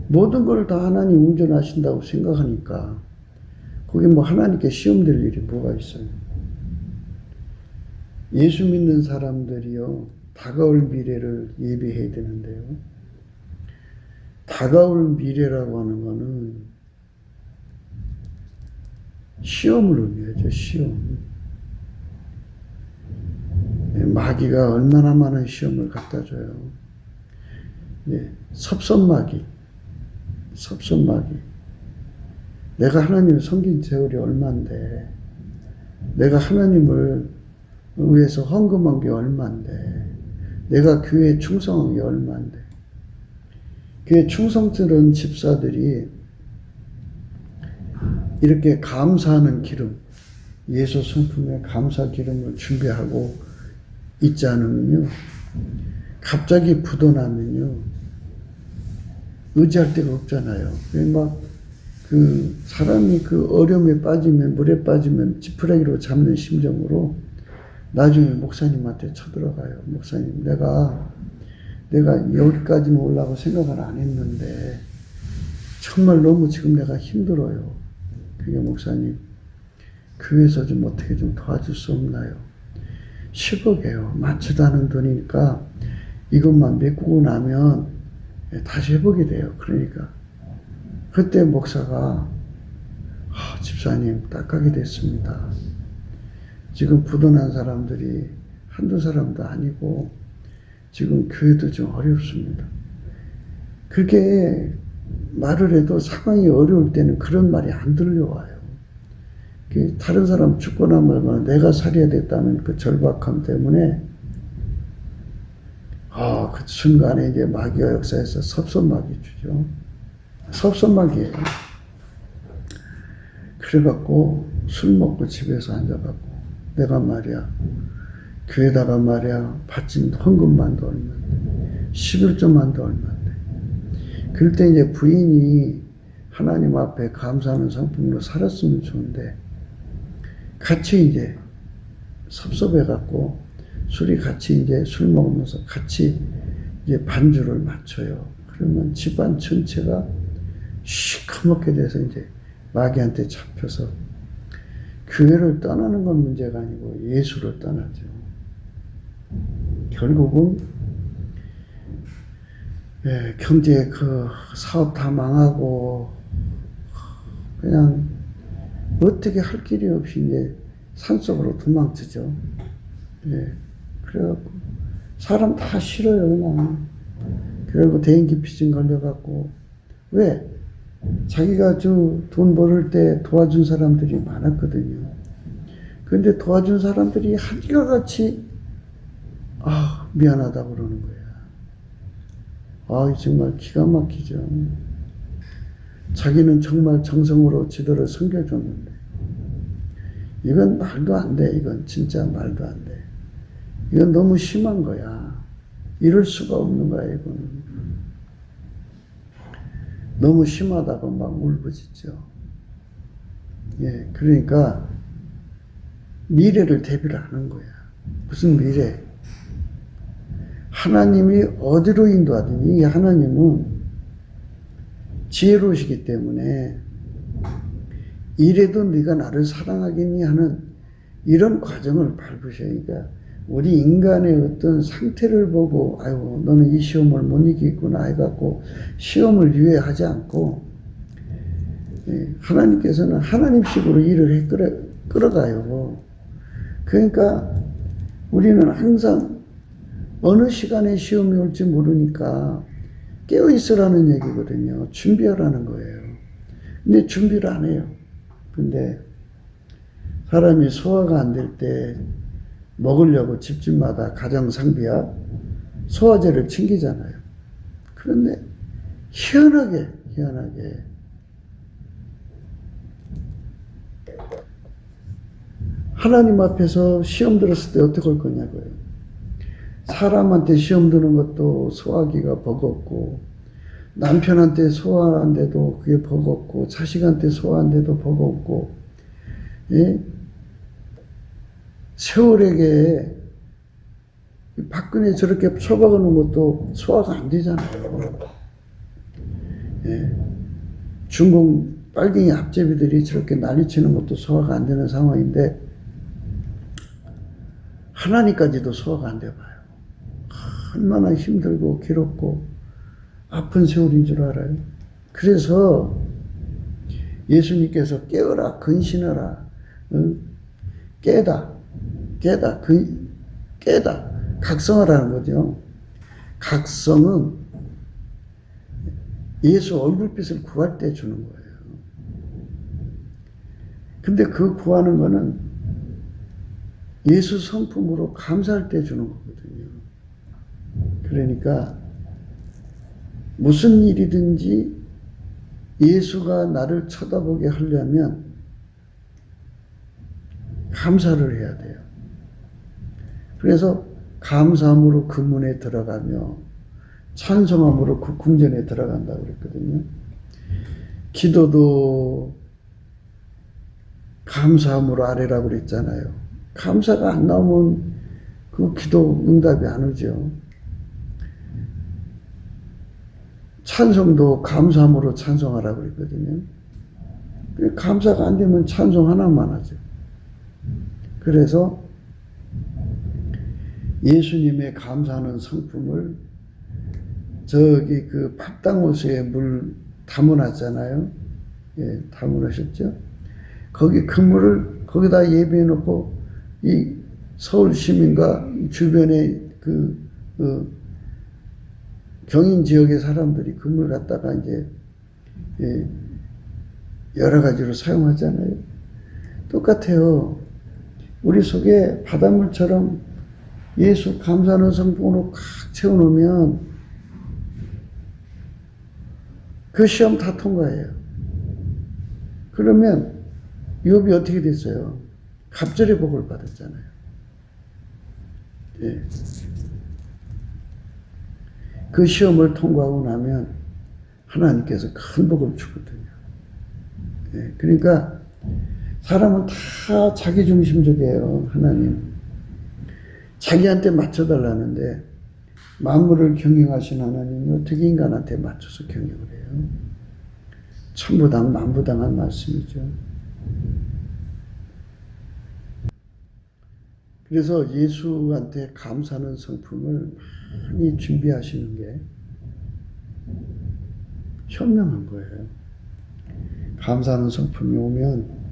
모든 걸 다 하나님 운전하신다고 생각하니까 거기 뭐 하나님께 시험될 일이 뭐가 있어요. 예수 믿는 사람들이요, 다가올 미래를 예비해야 되는데요. 다가올 미래라고 하는 거는 시험을 의미하죠, 시험. 마귀가 얼마나 많은 시험을 갖다 줘요. 네, 섭섭마귀. 내가 하나님을 섬긴 세월이 얼만데, 내가 하나님을 위해서 헌금한 게 얼만데, 내가 교회에 충성한 게 얼만데, 교회 충성스러운 집사들이 이렇게 감사하는 기름, 예수 성품의 감사 기름을 준비하고 있지 않으면요, 갑자기 부도나면요, 의지할 데가 없잖아요. 사람이 그 어려움에 빠지면, 물에 빠지면 지푸라기로 잡는 심정으로 나중에 목사님한테 쳐들어가요. 목사님, 내가 여기까지는 오려고 생각을 안 했는데, 정말 너무 지금 내가 힘들어요. 그게 목사님, 교회에서 좀 어떻게 좀 도와줄 수 없나요? 10억이에요. 많지도 않은 돈이니까 이것만 메꾸고 나면 다시 해보게 돼요. 그러니까 그때 목사가 집사님 딱하게 됐습니다. 지금 부도난 사람들이 한두 사람도 아니고 지금 교회도 좀 어렵습니다. 그렇게 말을 해도 상황이 어려울 때는 그런 말이 안 들려와요. 다른 사람 죽거나 말거나 내가 살해야 됐다는 그 절박함 때문에 그 순간에 이제 마귀가 역사에서 섭섭마귀 주죠. 섭섭마귀예요. 그래갖고 술 먹고 집에서 앉아갖고 내가 말이야 교회다가 말이야 바친 헌금만도 얼마인데 11조만도 얼마인데 그럴 때 이제 부인이 하나님 앞에 감사하는 성품으로 살았으면 좋은데 같이 이제 섭섭해갖고 술이 같이 이제 술 먹으면서 같이 이제 반주를 맞춰요. 그러면 집안 전체가 시커멓게 돼서 이제 마귀한테 잡혀서 교회를 떠나는 건 문제가 아니고 예수를 떠나죠. 결국은 경제 그 사업 다 망하고 그냥 어떻게 할 길이 없이 이제 산속으로 도망치죠. 그래갖고 사람 다 싫어요 그냥. 그리고 대인기피증 걸려갖고 왜? 자기가 돈 벌을 때 도와준 사람들이 많았거든요. 그런데 도와준 사람들이 한결같이 미안하다고 그러는 거야. 정말 기가 막히죠. 자기는 정말 정성으로 지도를 섬겨줬는데 이건 말도 안 돼. 이건 진짜 말도 안 돼. 이건 너무 심한 거야. 이럴 수가 없는 거야 이거는. 너무 심하다고 막 울부짖죠. 그러니까 미래를 대비를 하는 거야. 무슨 미래? 하나님이 어디로 인도하든지 하나님은 지혜로우시기 때문에 이래도 네가 나를 사랑하겠니 하는 이런 과정을 밟으셔야. 그러니까 우리 인간의 어떤 상태를 보고 아이고 너는 이 시험을 못 이기겠구나 해갖고 시험을 유예하지 않고 하나님께서는 하나님식으로 일을 끌어가요. 그러니까 우리는 항상 어느 시간에 시험이 올지 모르니까 깨어있으라는 얘기거든요. 준비하라는 거예요. 근데 준비를 안 해요. 근데 사람이 소화가 안 될 때 먹으려고 집집마다 가정상비약 소화제를 챙기잖아요. 그런데 희한하게 하나님 앞에서 시험 들었을 때 어떻게 할 거냐고요. 사람한테 시험 드는 것도 소화기가 버겁고 남편한테 소화한데도 그게 버겁고 자식한테 소화한데도 버겁고 예? 세월에게 박근혜 저렇게 처박아놓은 것도 소화가 안 되잖아요. 예? 중공 빨갱이 앞제비들이 저렇게 난리치는 것도 소화가 안 되는 상황인데 하나님까지도 소화가 안 돼봐요. 얼마나 힘들고 괴롭고 아픈 세월인 줄 알아요. 그래서 예수님께서 깨어라 근신하라 깨다 각성하라는 거죠. 각성은 예수 얼굴빛을 구할 때 주는 거예요. 근데 그 구하는 거는 예수 성품으로 감사할 때 주는 거거든요. 그러니까 무슨 일이든지 예수가 나를 쳐다보게 하려면 감사를 해야 돼요. 그래서 감사함으로 그 문에 들어가며 찬송함으로 그 궁전에 들어간다고 그랬거든요. 기도도 감사함으로 아뢰라고 그랬잖아요. 감사가 안 나오면 그 기도 응답이 안 오죠. 찬송도 감사함으로 찬송하라고 그랬거든요. 감사가 안 되면 찬송 하나만 하죠. 그래서 예수님의 감사하는 성품을 저기 그 팥당호수에 물 담아놨잖아요. 예, 담아놓으셨죠? 거기 그 물을 거기다 예배해 놓고 이 서울 시민과 주변의 경인 지역의 사람들이 그 물 갖다가 이제 여러 가지로 사용하잖아요. 똑같아요. 우리 속에 바닷물처럼 예수 감사하는 성품으로 꽉 채워놓으면 그 시험 다 통과해요. 그러면 욥이 어떻게 됐어요? 갑절의 복을 받았잖아요. 예. 그 시험을 통과하고 나면 하나님께서 큰 복을 주거든요. 예. 그러니까 사람은 다 자기중심적이에요. 하나님. 자기한테 맞춰달라는데 만물을 경영하신 하나님이 어떻게 인간한테 맞춰서 경영을 해요? 천부당 만부당한 말씀이죠. 그래서 예수한테 감사하는 성품을 많이 준비하시는 게 현명한 거예요. 감사하는 성품이 오면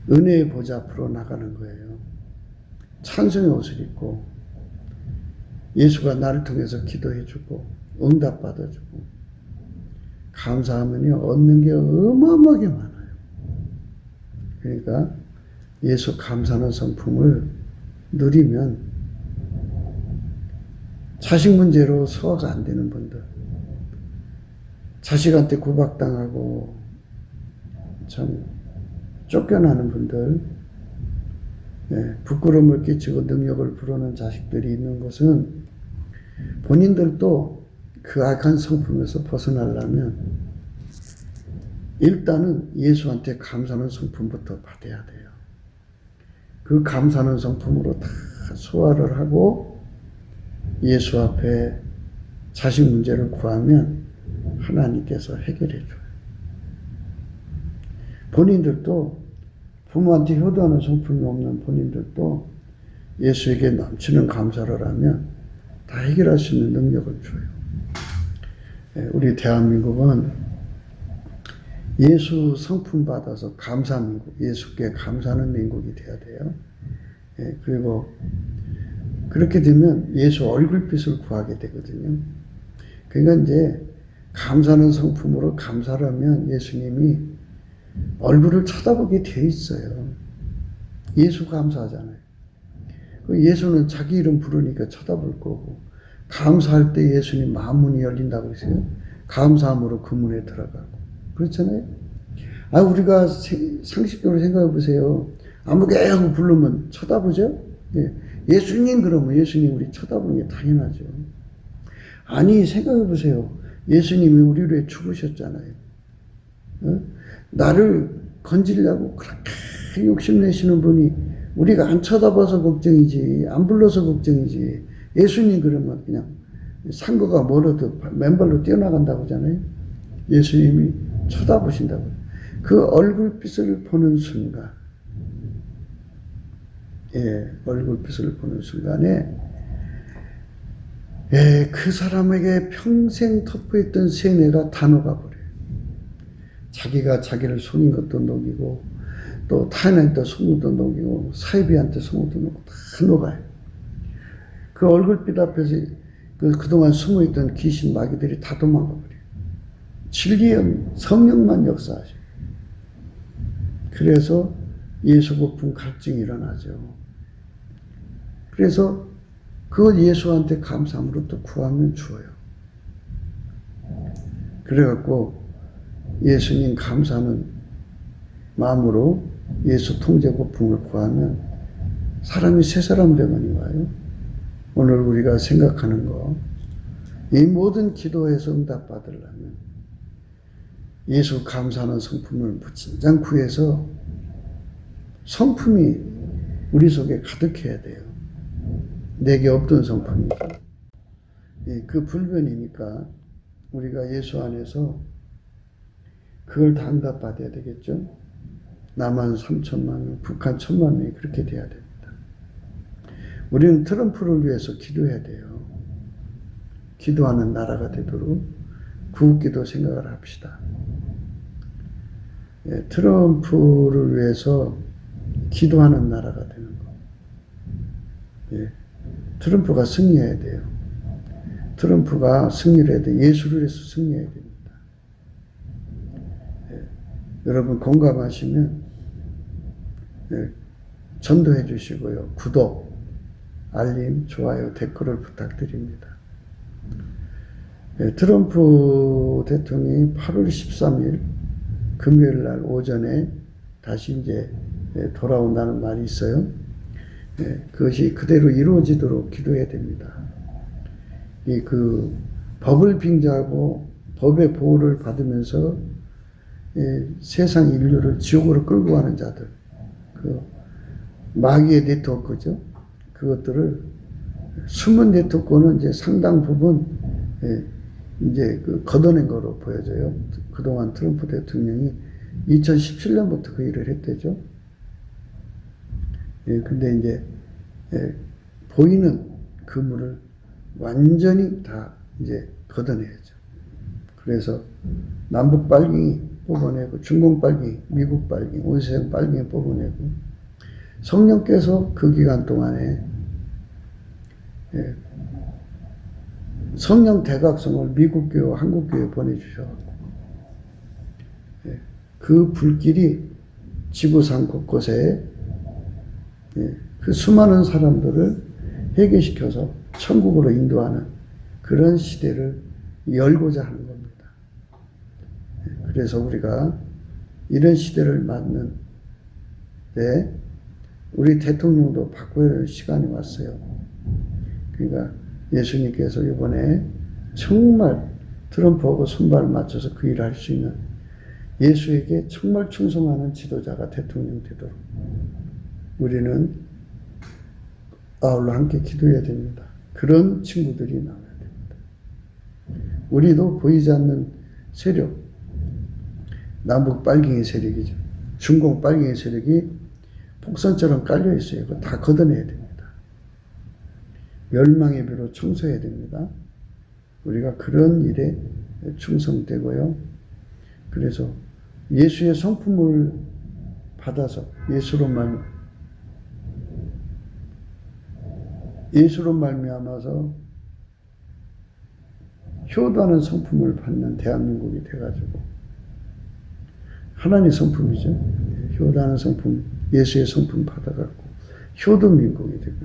은혜의 보좌 앞으로 나가는 거예요. 찬송의 옷을 입고 예수가 나를 통해서 기도해주고 응답받아주고 감사하면요 얻는 게 어마어마하게 많아요. 그러니까 예수 감사하는 성품을 누리면 자식 문제로 소화가 안 되는 분들, 자식한테 구박당하고 참 쫓겨나는 분들, 부끄러움을 끼치고 능력을 부르는 자식들이 있는 것은 본인들도 그 악한 성품에서 벗어나려면 일단은 예수한테 감사하는 성품부터 받아야 돼요. 그 감사하는 성품으로 다 소화를 하고 예수 앞에 자식 문제를 구하면 하나님께서 해결해 줘요. 본인들도 부모한테 효도하는 성품이 없는 본인들도 예수에게 넘치는 감사를 하면 다 해결할 수 있는 능력을 줘요. 우리 대한민국은 예수 성품 받아서 감사 민국, 예수께 감사하는 민국이 돼야 돼요. 그리고 그렇게 되면 예수 얼굴빛을 구하게 되거든요. 그러니까 이제 감사하는 성품으로 감사를 하면 예수님이 얼굴을 쳐다보게 돼 있어요. 예수 감사하잖아요. 예수는 자기 이름 부르니까 쳐다볼 거고, 감사할 때 예수님 마음 문이 열린다고 했어요. 감사함으로 그 문에 들어가고. 그렇잖아요. 우리가 상식적으로 생각해 보세요. 아무개 하고 부르면 쳐다보죠? 예수님 그러면 예수님 우리 쳐다보는 게 당연하죠. 아니, 생각해 보세요. 예수님이 우리를 위해 죽으셨잖아요. 나를 건지려고 그렇게 욕심내시는 분이 우리가 안 쳐다봐서 걱정이지, 안 불러서 걱정이지. 예수님 그러면 그냥 상거가 멀어도 맨발로 뛰어나간다고 하잖아요. 예수님이 쳐다보신다고. 그 얼굴빛을 보는 순간, 얼굴빛을 보는 순간에, 그 사람에게 평생 터프했던 세뇌가 다 녹아버려요. 자기가 자기를 속인 것도 녹이고, 또 타인한테 속은 것도 녹이고, 사이비한테 속은 것도 녹이고, 다 녹아요. 그 얼굴빛 앞에서 그동안 숨어있던 귀신 마귀들이 다 도망가버려요. 진리의 성령만 역사하셔요. 그래서 예수 고품 갈증이 일어나죠. 그래서 그걸 예수한테 감사함으로 또 구하면 주어요. 그래갖고 예수님 감사하는 마음으로 예수 통제 고품을 구하면 사람이 새 사람 되만이 와요. 오늘 우리가 생각하는 거, 이 모든 기도에서 응답받으려면 예수 감사하는 성품을 진정 구해서 성품이 우리 속에 가득해야 돼요. 내게 없던 성품이죠. 그 불변이니까 우리가 예수 안에서 그걸 다 응답받아야 되겠죠. 남한 3천만 명, 북한 1,000만 명이 그렇게 돼야 됩니다. 우리는 트럼프를 위해서 기도해야 돼요. 기도하는 나라가 되도록 구국기도 생각을 합시다. 트럼프를 위해서 기도하는 나라가 되는 거. 트럼프가 승리해야 돼요. 트럼프가 승리를 해야 돼요. 예수를 위해서 승리해야 됩니다. 여러분 공감하시면 전도해 주시고요. 구독, 알림, 좋아요, 댓글을 부탁드립니다. 트럼프 대통령이 8월 13일 금요일 날 오전에 다시 이제 돌아온다는 말이 있어요. 그것이 그대로 이루어지도록 기도해야 됩니다. 그 법을 빙자하고 법의 보호를 받으면서 세상 인류를 지옥으로 끌고 가는 자들, 그 마귀의 네트워크죠. 그것들을 숨은 네트워크는 이제 상당 부분 이제 걷어낸 거로 보여져요. 그동안 트럼프 대통령이 2017년부터 그 일을 했대죠. 근데 이제 보이는 그물을 완전히 다 이제 걷어내야죠. 그래서 남북 빨갱이 뽑아내고, 중공 빨갱이, 미국 빨갱이, 온 세상 빨갱이 뽑아내고, 성령께서 그 기간 동안에 성령 대각성을 미국 교회와 한국 교회에 보내주셔서 그 불길이 지구상 곳곳에 그 수많은 사람들을 회개시켜서 천국으로 인도하는 그런 시대를 열고자 하는 겁니다. 그래서 우리가 이런 시대를 맞는 때 우리 대통령도 바꿔야 할 시간이 왔어요. 그러니까 예수님께서 이번에 정말 트럼프하고 손발을 맞춰서 그 일을 할 수 있는 예수에게 정말 충성하는 지도자가 대통령 되도록 우리는 아울러 함께 기도해야 됩니다. 그런 친구들이 나와야 됩니다. 우리도 보이지 않는 세력, 남북 빨갱이 세력이죠. 중공 빨갱이 세력이 폭선처럼 깔려 있어요. 그거 다 걷어내야 됩니다. 멸망의 비로 청소해야 됩니다. 우리가 그런 일에 충성되고요. 그래서 예수의 성품을 받아서 예수로 말미암아서 효도하는 성품을 받는 대한민국이 돼가지고 하나님의 성품이죠. 효도하는 성품, 예수의 성품 받아갖고 효도 민국이 되고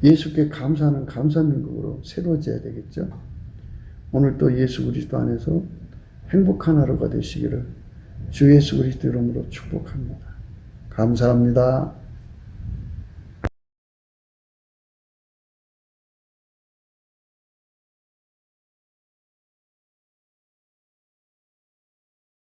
예수께 감사하는 감사 민국으로 새로워져야 되겠죠. 오늘 또 예수 그리스도 안에서 행복한 하루가 되시기를 주 예수 그리스도 이름으로 축복합니다. 감사합니다.